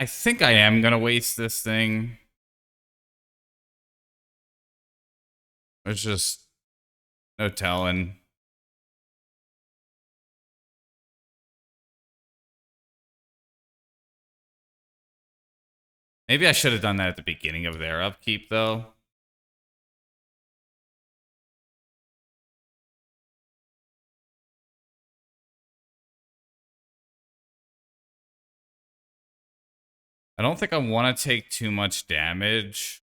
I think I am gonna waste this thing. It's just no telling. Maybe I should have done that at the beginning of their upkeep, though. I don't think I want to take too much damage.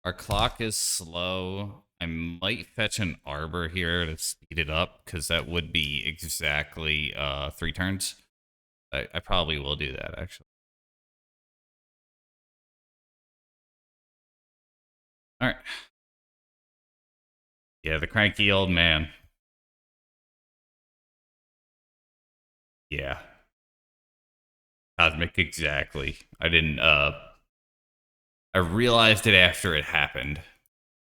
Our clock is slow. I might fetch an Arbor here to speed it up, because that would be exactly 3 turns. I probably will do that, actually. All right. Yeah, the cranky old man. Yeah. Cosmic, exactly. I didn't, I realized it after it happened.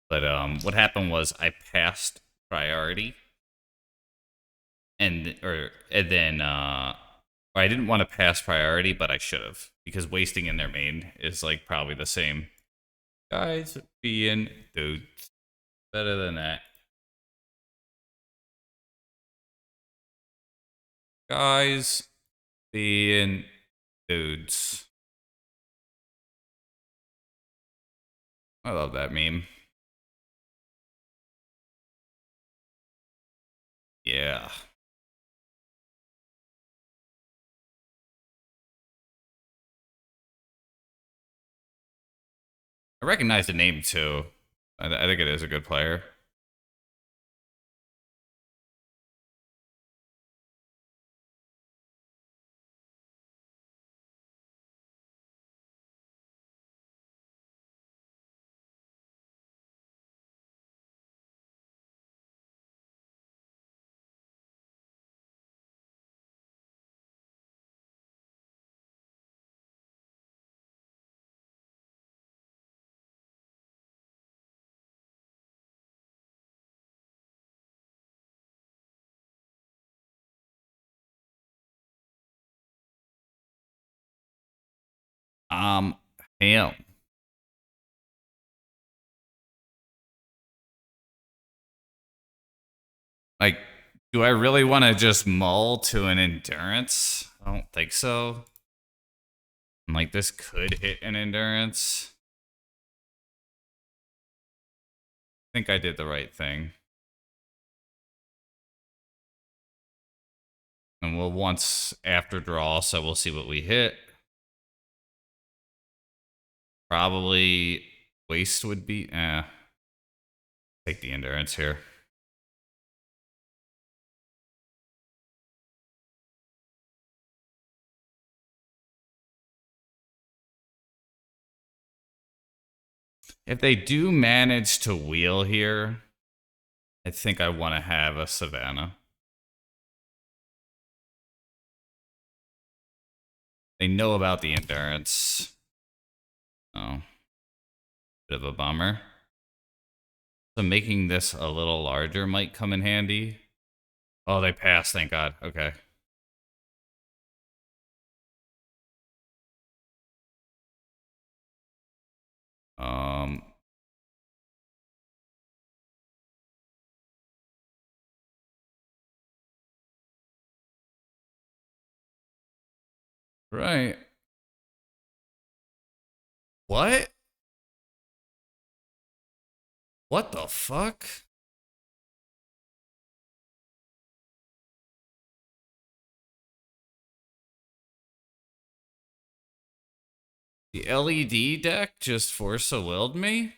But what happened was I passed priority, and then or I didn't want to pass priority, but I should have, because wasting in their main is like probably the same. Guys being dudes, better than that. Guys being dudes. I love that meme. Yeah. I recognize the name too. I think it is a good player. Um, Damn. Like, do I really want to just mull to an endurance? I don't think so. Like, this could hit an endurance. I think I did the right thing. And we'll once after draw, so we'll see what we hit. Probably waste would be, take the endurance here. If they do manage to wheel here, I think I want to have a Savannah. They know about the endurance. Oh, bit of a bummer. So making this a little larger might come in handy. Oh, they passed, thank God. Okay. Um, right. What? What the fuck? The LED deck just force-willed me?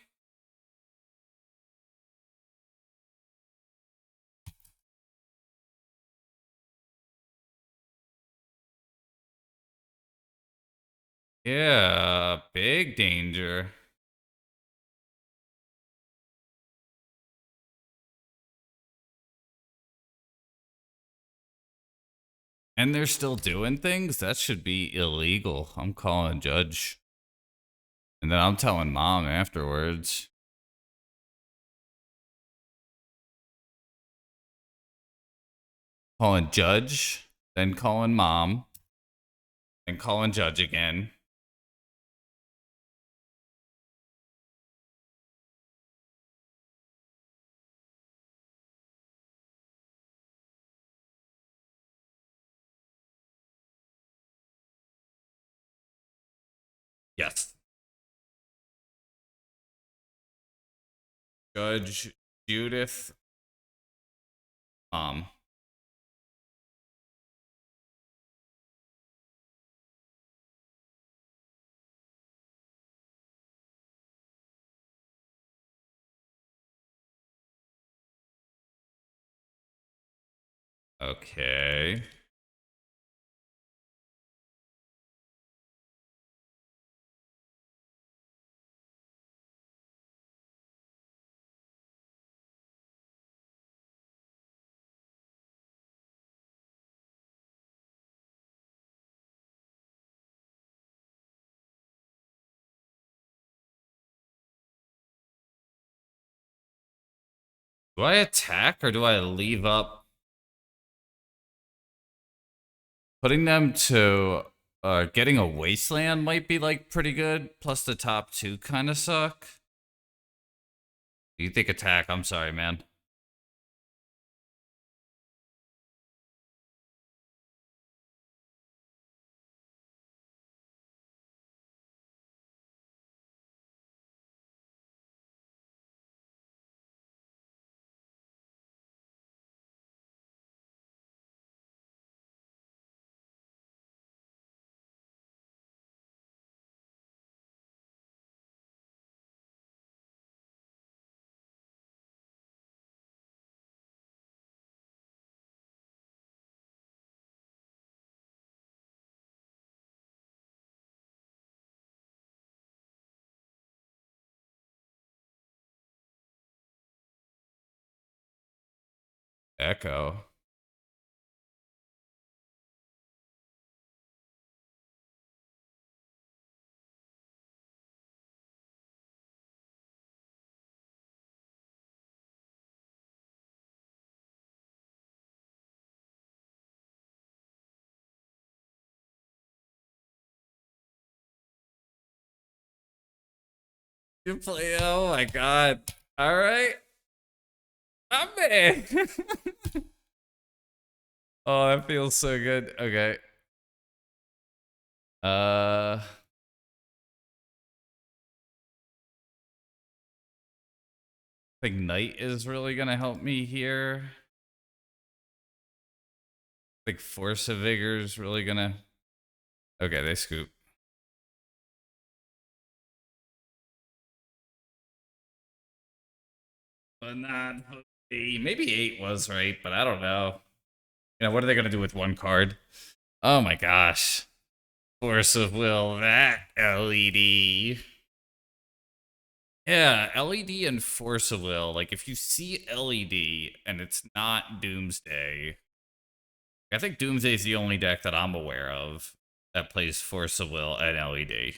Yeah, big danger. And they're still doing things? That should be illegal. I'm calling judge. And then I'm telling mom afterwards. Calling judge, then calling mom, then calling judge again. Yes. Judge Judith, mom. Okay. Do I attack or do I leave up? Putting them to getting a wasteland might be like pretty good. Plus the top two kind of suck. You think attack? I'm sorry, man. Echo. You play. Oh my god. All right. I'm in. Oh, that feels so good. Okay. I think Knight is really gonna help me here. I think Force of Vigor is really gonna. Okay, they scoop. But not eight. Maybe 8 was right, but I don't know. You know, what are they gonna do with one card? Oh my gosh. Force of Will, that LED. Yeah, LED and Force of Will. Like, if you see LED and it's not Doomsday, I think Doomsday is the only deck that I'm aware of that plays Force of Will and LED.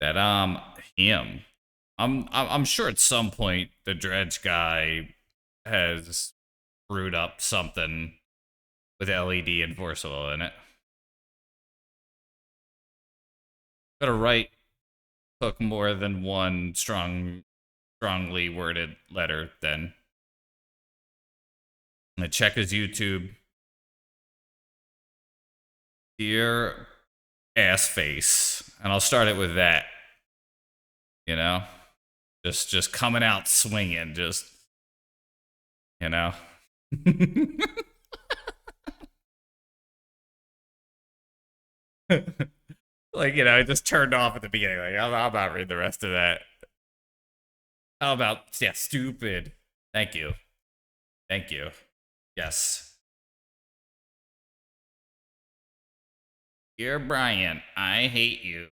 That him. I'm sure at some point the Dredge guy has brewed up something with LED and Force of Will in it. Got a right hook more than one strongly worded letter then. I'm gonna check his YouTube. Dear ass face. And I'll start it with that. You know? Just coming out swinging, just, you know? Like, you know, it just turned off at the beginning. Like, I'm not reading the rest of that. How about, yeah, stupid. Thank you. Thank you. Yes. Dear Brian, I hate you.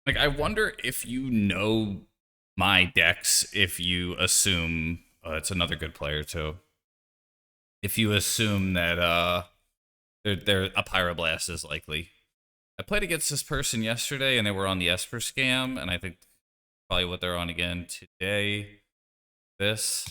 Like, I wonder if you know my decks if you assume it's another good player too. If you assume that they're a pyroblast is likely. I played against this person yesterday and they were on the Esper scam, and I think probably what they're on again today. This.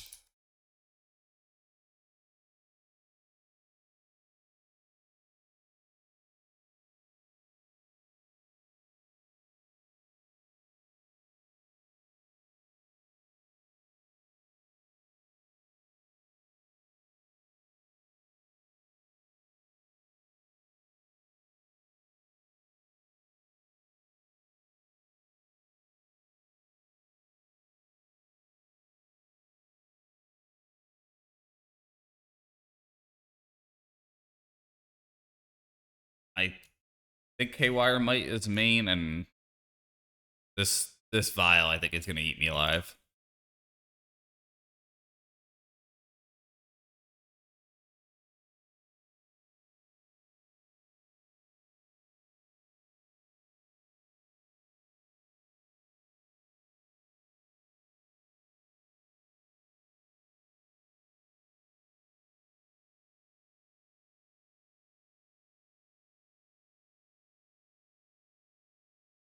I think K-Wire Might is main, and this Vial I think is gonna eat me alive.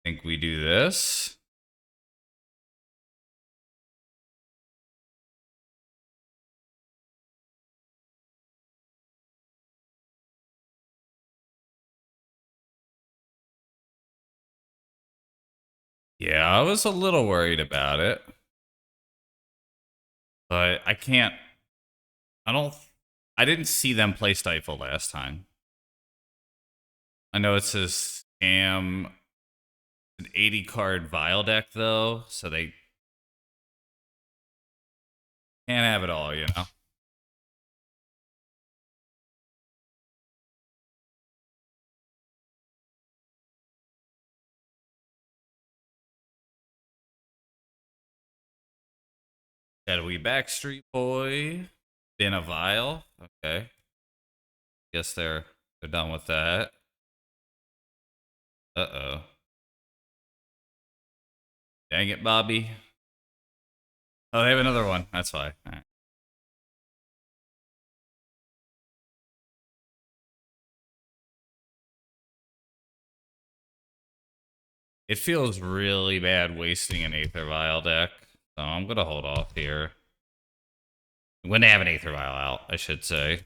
I think we do this. Yeah, I was a little worried about it. But I can't. I don't. I didn't see them play Stifle last time. I know it says scam an 80 card Vial deck though, so they can't have it all, you know. Shadowy Backstreet Boy, Been a Vial. Okay, guess they're done with that. Uh oh. Dang it, Bobby. Oh, they have another one. That's why. All right. It feels really bad wasting an Aether Vial deck, so I'm gonna hold off here. When they have an Aether Vial out, I should say.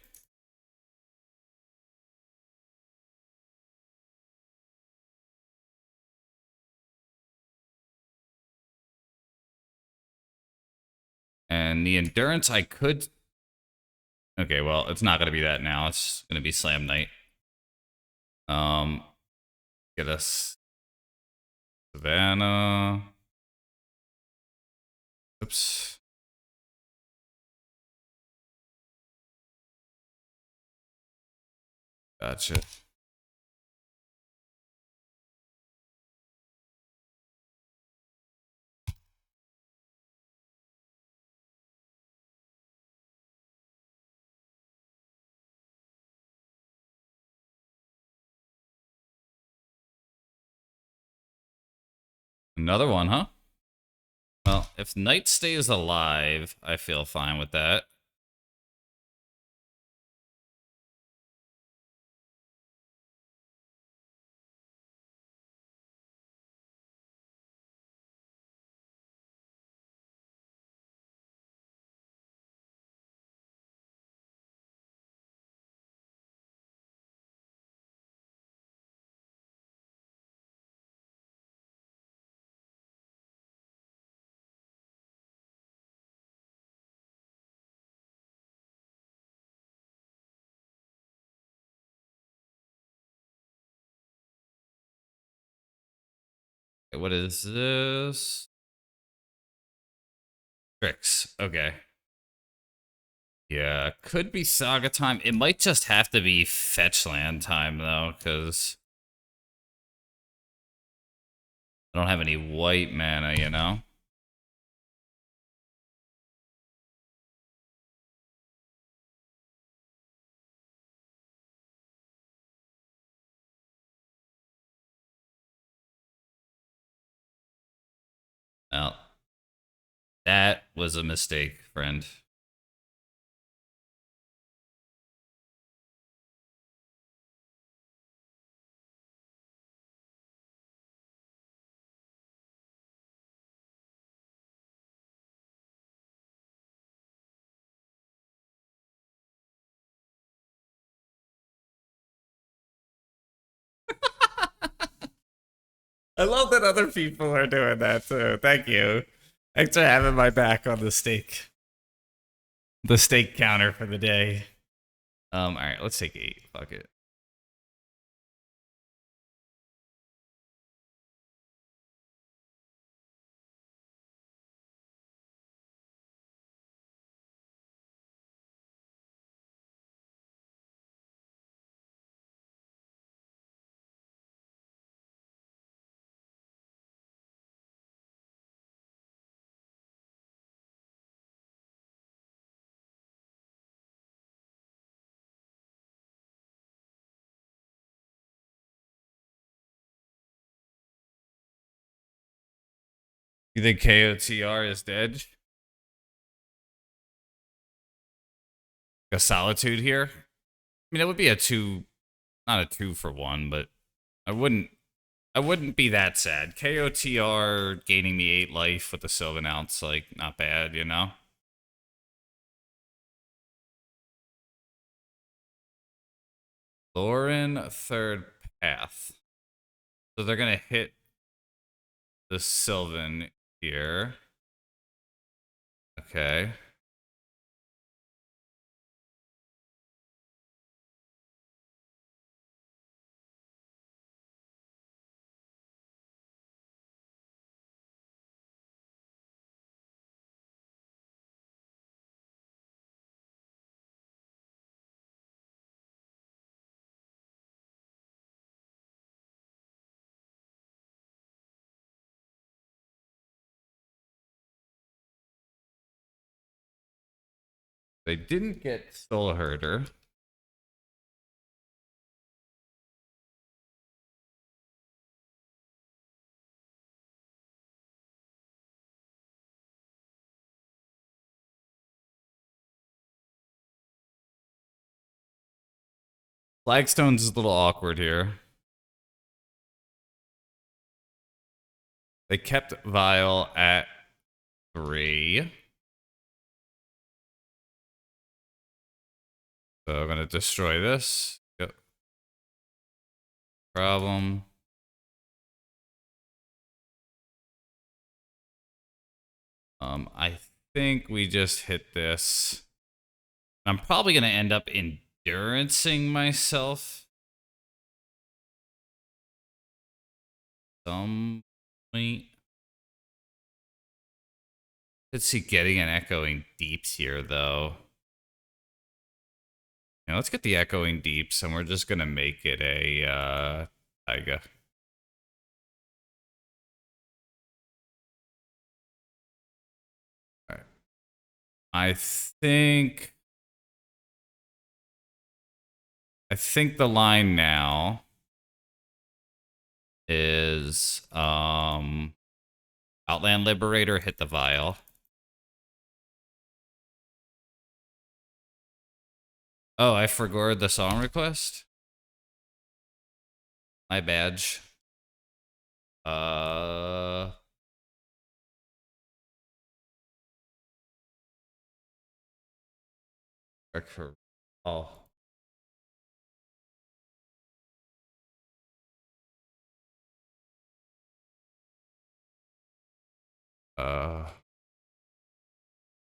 And the Endurance I could... Okay, well, it's not gonna be that now. It's gonna be Slam Knight. Get us Savannah. Oops. Gotcha. Another one, huh? Well, if Knight stays alive, I feel fine with that. Okay, what is this? Tricks. Okay. Yeah, could be Saga time. It might just have to be fetch land time, though, because I don't have any white mana, you know? Well, that was a mistake, friend. I love that other people are doing that too. Thank you. Thanks for having my back on the stake. The stake counter for the day. Alright, let's take 8. Fuck it. You think KOTR is dead? A solitude here? I mean, it would be a 2, not a 2 for 1, but I wouldn't be that sad. KOTR gaining the 8 life with the Sylvan Ounce, like, not bad, you know? Lauren, third path. So they're gonna hit the Sylvan here. Okay. They didn't get Soul Herder. Flagstone's is a little awkward here. They kept Vial at 3. So I'm gonna destroy this. Yep. Problem. I think we just hit this. I'm probably gonna end up endurancing myself some point. Could see getting an echoing deeps here though. Now let's get the echoing deeps, and we're just gonna make it a Saga. All right. I think the line now is Outland Liberator, hit the Vial. Oh, I forgot the song request. My badge. Oh.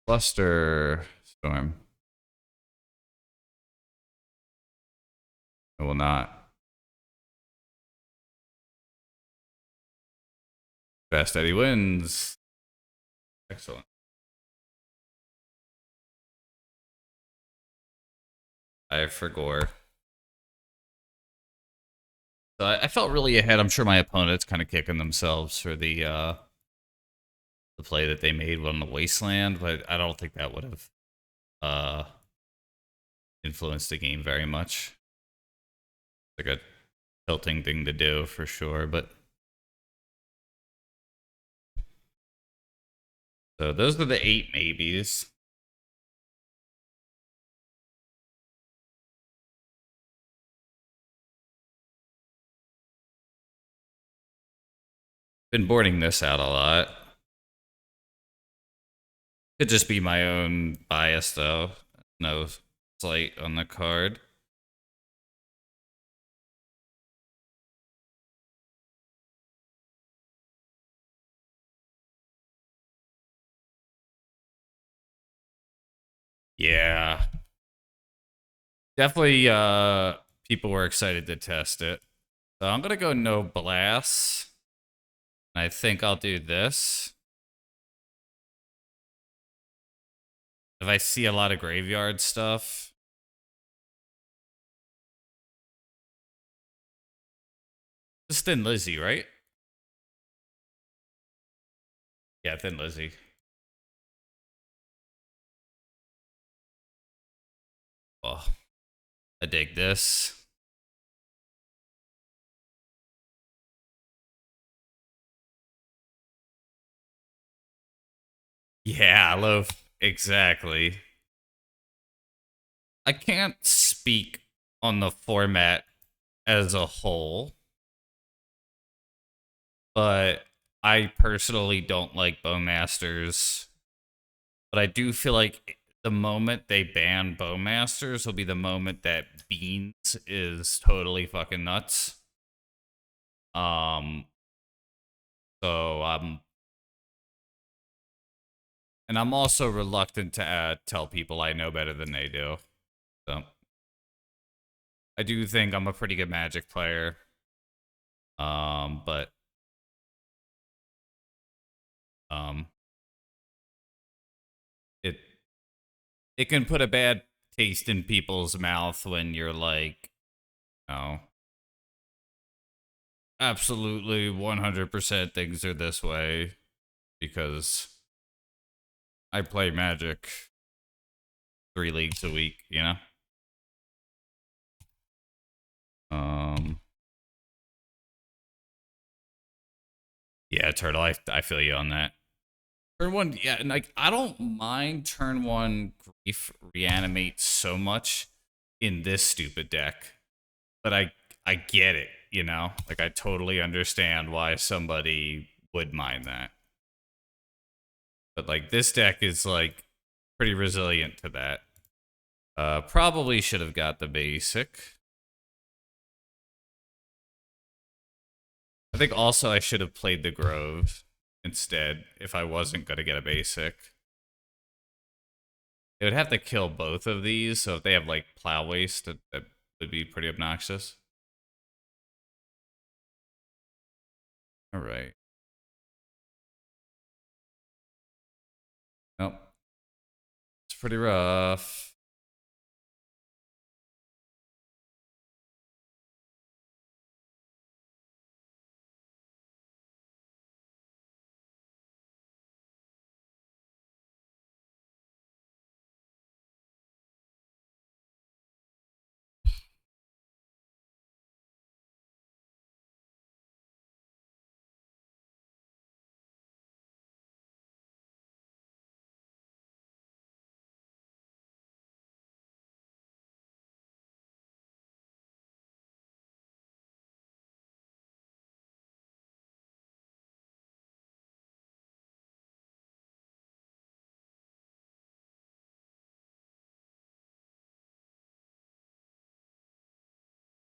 Cluster storm. It will not. Best Eddie wins. Excellent. I forgot. So I felt really ahead. I'm sure my opponent's kind of kicking themselves for the play that they made on the Wasteland, but I don't think that would have influenced the game very much. Like a tilting thing to do for sure, but so those are the 8 maybes. Been boarding this out a lot. Could just be my own bias though. No slight on the card. Yeah. Definitely people were excited to test it. So I'm gonna go no blast. I think I'll do this. If I see a lot of graveyard stuff. This is Thin Lizzy, right? Yeah, Thin Lizzy. Oh, I dig this. Yeah, I love exactly. I can't speak on the format as a whole, but I personally don't like Bowmasters. But I do feel like the moment they ban Bowmasters will be the moment that Beans is totally fucking nuts. So and I'm also reluctant to tell people I know better than they do. So I do think I'm a pretty good Magic player. But it can put a bad taste in people's mouth when you're like, no, absolutely 100% things are this way because I play Magic 3 leagues a week, you know? Yeah, Turtle, I feel you on that. Turn 1, yeah, and like, I don't mind turn 1 Grief Reanimate so much in this stupid deck. but I get it, you know? Like I totally understand why somebody would mind that. But like this deck is like pretty resilient to that. Probably should have got the basic. I think also I should have played the Grove instead if I wasn't going to get a basic. It would have to kill both of these, so if they have like Plow Waste, that would be pretty obnoxious. All right. Nope. It's pretty rough.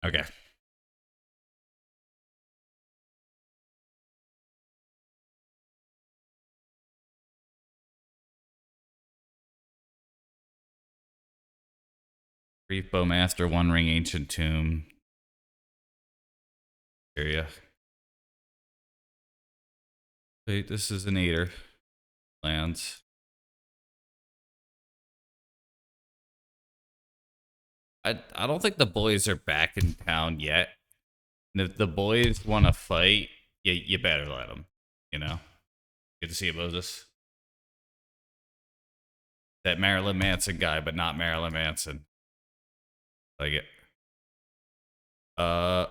Okay. Brief Bowmaster, One Ring, Ancient Tomb. Area. Wait, this is an eater. Lands. I don't think the boys are back in town yet. And if the boys want to fight, you better let them. You know? Good to see you, Moses. That Marilyn Manson guy, but not Marilyn Manson. Like it. Uh.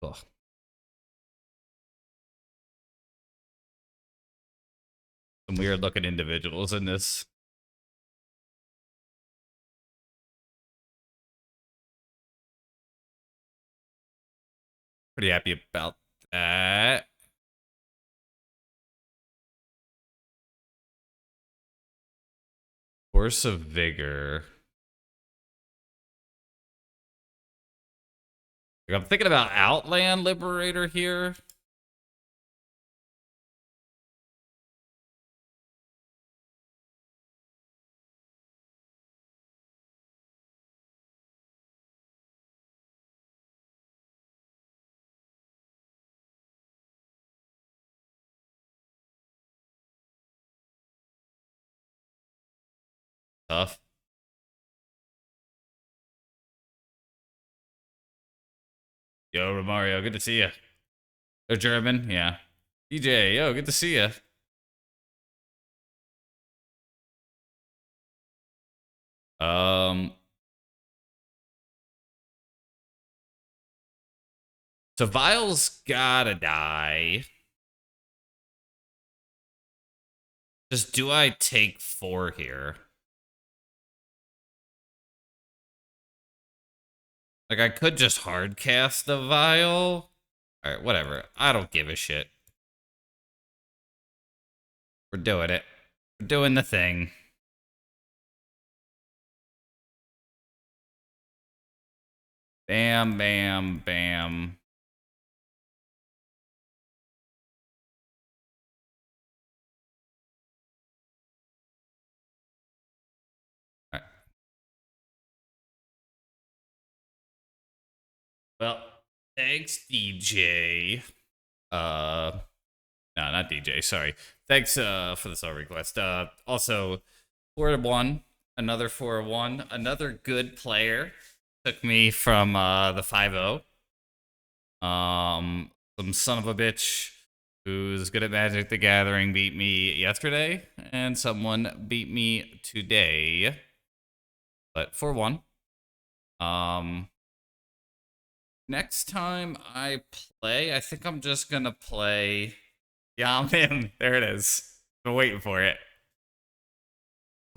Ugh. Some weird looking individuals in this. Pretty happy about that. Force of Vigor. Like, I'm thinking about Outland Liberator here. Tough. Yo, Romario, good to see you. Oh, German, yeah. DJ, yo, good to see you. Um, so Vial's gotta die. Just do I take 4 here? Like I could just hard cast the Vial. All right, whatever. I don't give a shit. We're doing it. We're doing the thing. Bam, bam, bam. All right. Well, thanks, DJ. No, not DJ. Sorry. Thanks for the song request. Also, 4-1. Another 4-1. Another good player took me from the 5-0. Some son of a bitch who's good at Magic the Gathering beat me yesterday, and someone beat me today. But 4-1. Um, Next time I play, I think I'm just gonna play. Yeah, I'm in. There it is. Been waiting for it.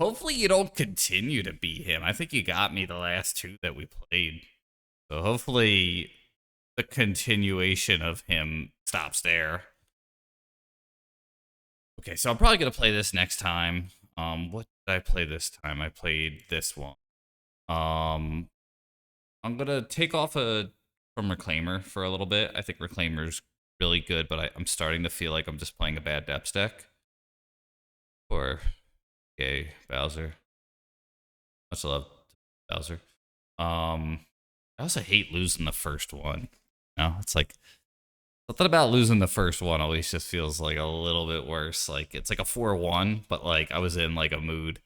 Hopefully you don't continue to beat him. I think you got me the last two that we played. So hopefully the continuation of him stops there. Okay, so I'm probably gonna play this next time. What did I play this time? I played this one. I'm gonna take off from Reclaimer for a little bit. I think Reclaimer's really good, but I'm starting to feel like I'm just playing a bad depths deck. Or okay, Bowser. Much love, Bowser. I also hate losing the first one. It's like something about losing the first one always just feels like a little bit worse. Like it's like a 4-1, but like I was in like a mood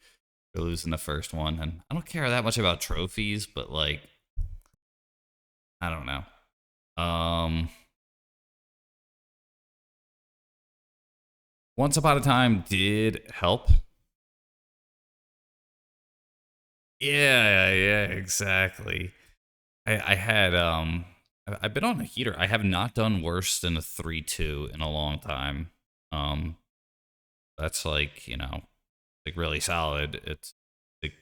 for losing the first one, and I don't care that much about trophies, but like I don't know. Once Upon a Time did help. Yeah, exactly. I had I've been on a heater. I have not done worse than a 3-2 in a long time. That's like, like really solid. It's like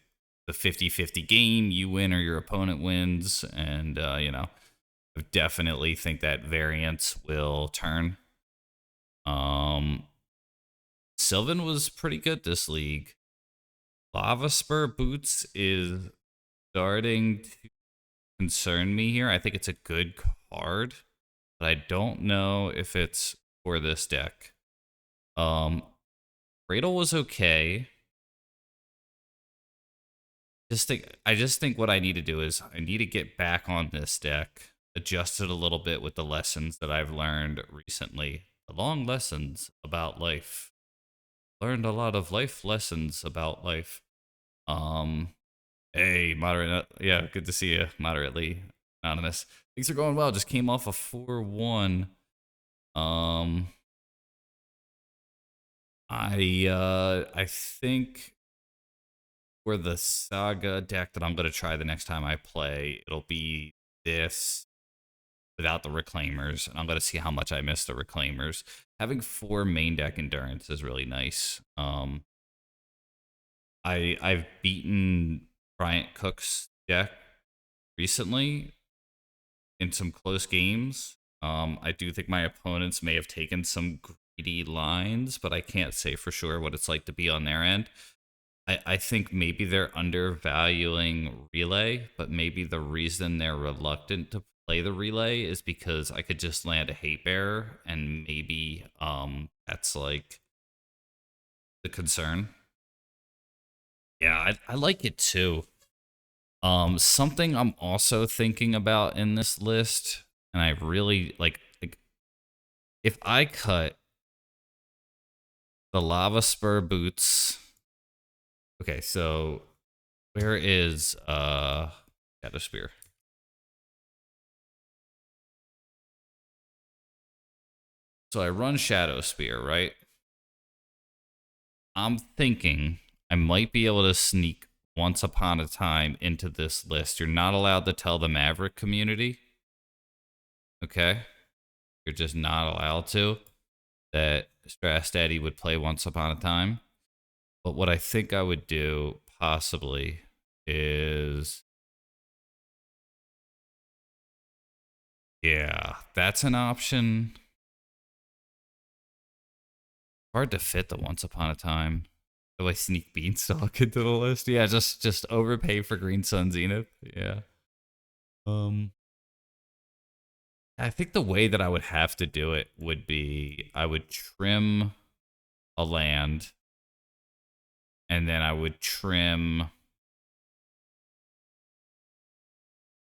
the 50-50 game, you win or your opponent wins, and I definitely think that variance will turn. Sylvan was pretty good this league. Lava Spur Boots is starting to concern me here. I think it's a good card, but I don't know if it's for this deck. Cradle was okay. I just think what I need to do is I need to get back on this deck, adjust it a little bit with the lessons that I've learned recently. The long lessons about life. Learned a lot of life lessons about life. Hey, moderate. Yeah, good to see you. Moderately anonymous. Things are going well. Just came off a 4-1. I think for the Saga deck that I'm gonna try the next time I play, it'll be this without the Reclaimers, and I'm gonna see how much I miss the Reclaimers. Having 4 main deck endurance is really nice. I've beaten Bryant Cook's deck recently in some close games. I do think my opponents may have taken some greedy lines, but I can't say for sure what it's like to be on their end. I think maybe they're undervaluing Relay, but maybe the reason they're reluctant to play the Relay is because I could just land a Hate Bearer, and maybe that's like the concern. Yeah, I like it too. Something I'm also thinking about in this list, and I really like if I cut the Lava Spur Boots. Okay, so where is Shadow Spear? So I run Shadow Spear, right? I'm thinking I might be able to sneak Once Upon a Time into this list. You're not allowed to tell the Maverick community. Okay? You're just not allowed to. That Strass Daddy would play Once Upon a Time. But what I think I would do, possibly, is... Yeah, that's an option. Hard to fit the Once Upon a Time. Do I sneak Beanstalk into the list? Yeah, just overpay for Green Sun Zenith. Yeah. I think the way that I would have to do it would be I would trim a land, and then I would trim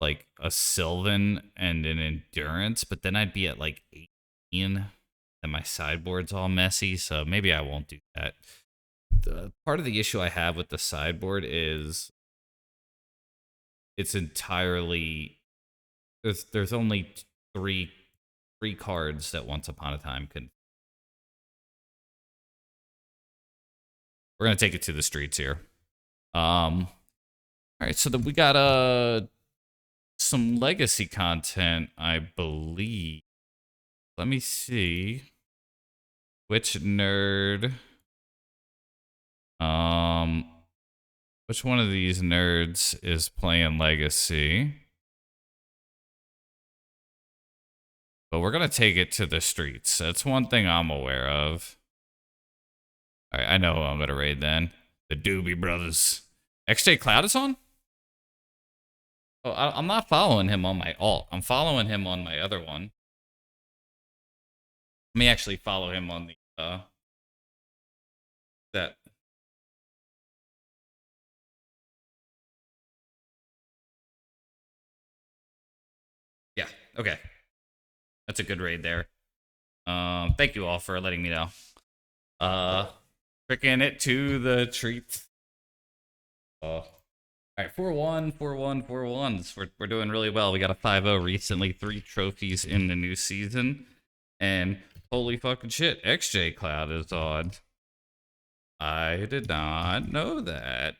like a Sylvan and an Endurance, but then I'd be at like 18, and my sideboard's all messy, so maybe I won't do that. part of the issue I have with the sideboard is it's entirely there's only three cards that Once Upon a Time can. We're gonna take it to the streets here. All right, so then we got some legacy content, I believe. Let me see which nerd. Which one of these nerds is playing legacy? But we're gonna take it to the streets. That's one thing I'm aware of. All right, I know who I'm gonna raid then. The Doobie Brothers. XJ Cloud is on? Oh, I'm not following him on my alt. I'm following him on my other one. Let me actually follow him on the that. Yeah, okay. That's a good raid there. Thank you all for letting me know. Freaking it to the treats. All right, 4-1, 4-1, 4-1s. We're doing really well. We got a 5-0 recently, 3 trophies in the new season. And holy fucking shit, XJ Cloud is on. I did not know that.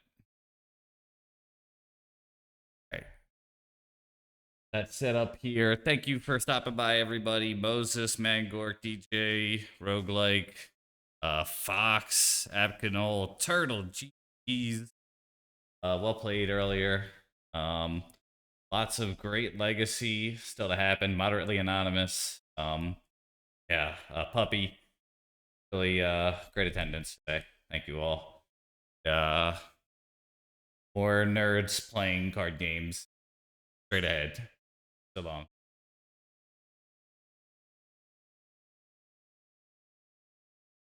Okay. That's set up here. Thank you for stopping by, everybody. Moses, Mangork, DJ, Roguelike, Fox, Abcanol, Turtle, GG's. Well played earlier. Lots of great legacy still to happen. Moderately anonymous. Yeah, Puppy. Really great attendance today. Thank you all. More nerds playing card games. Straight ahead. So long.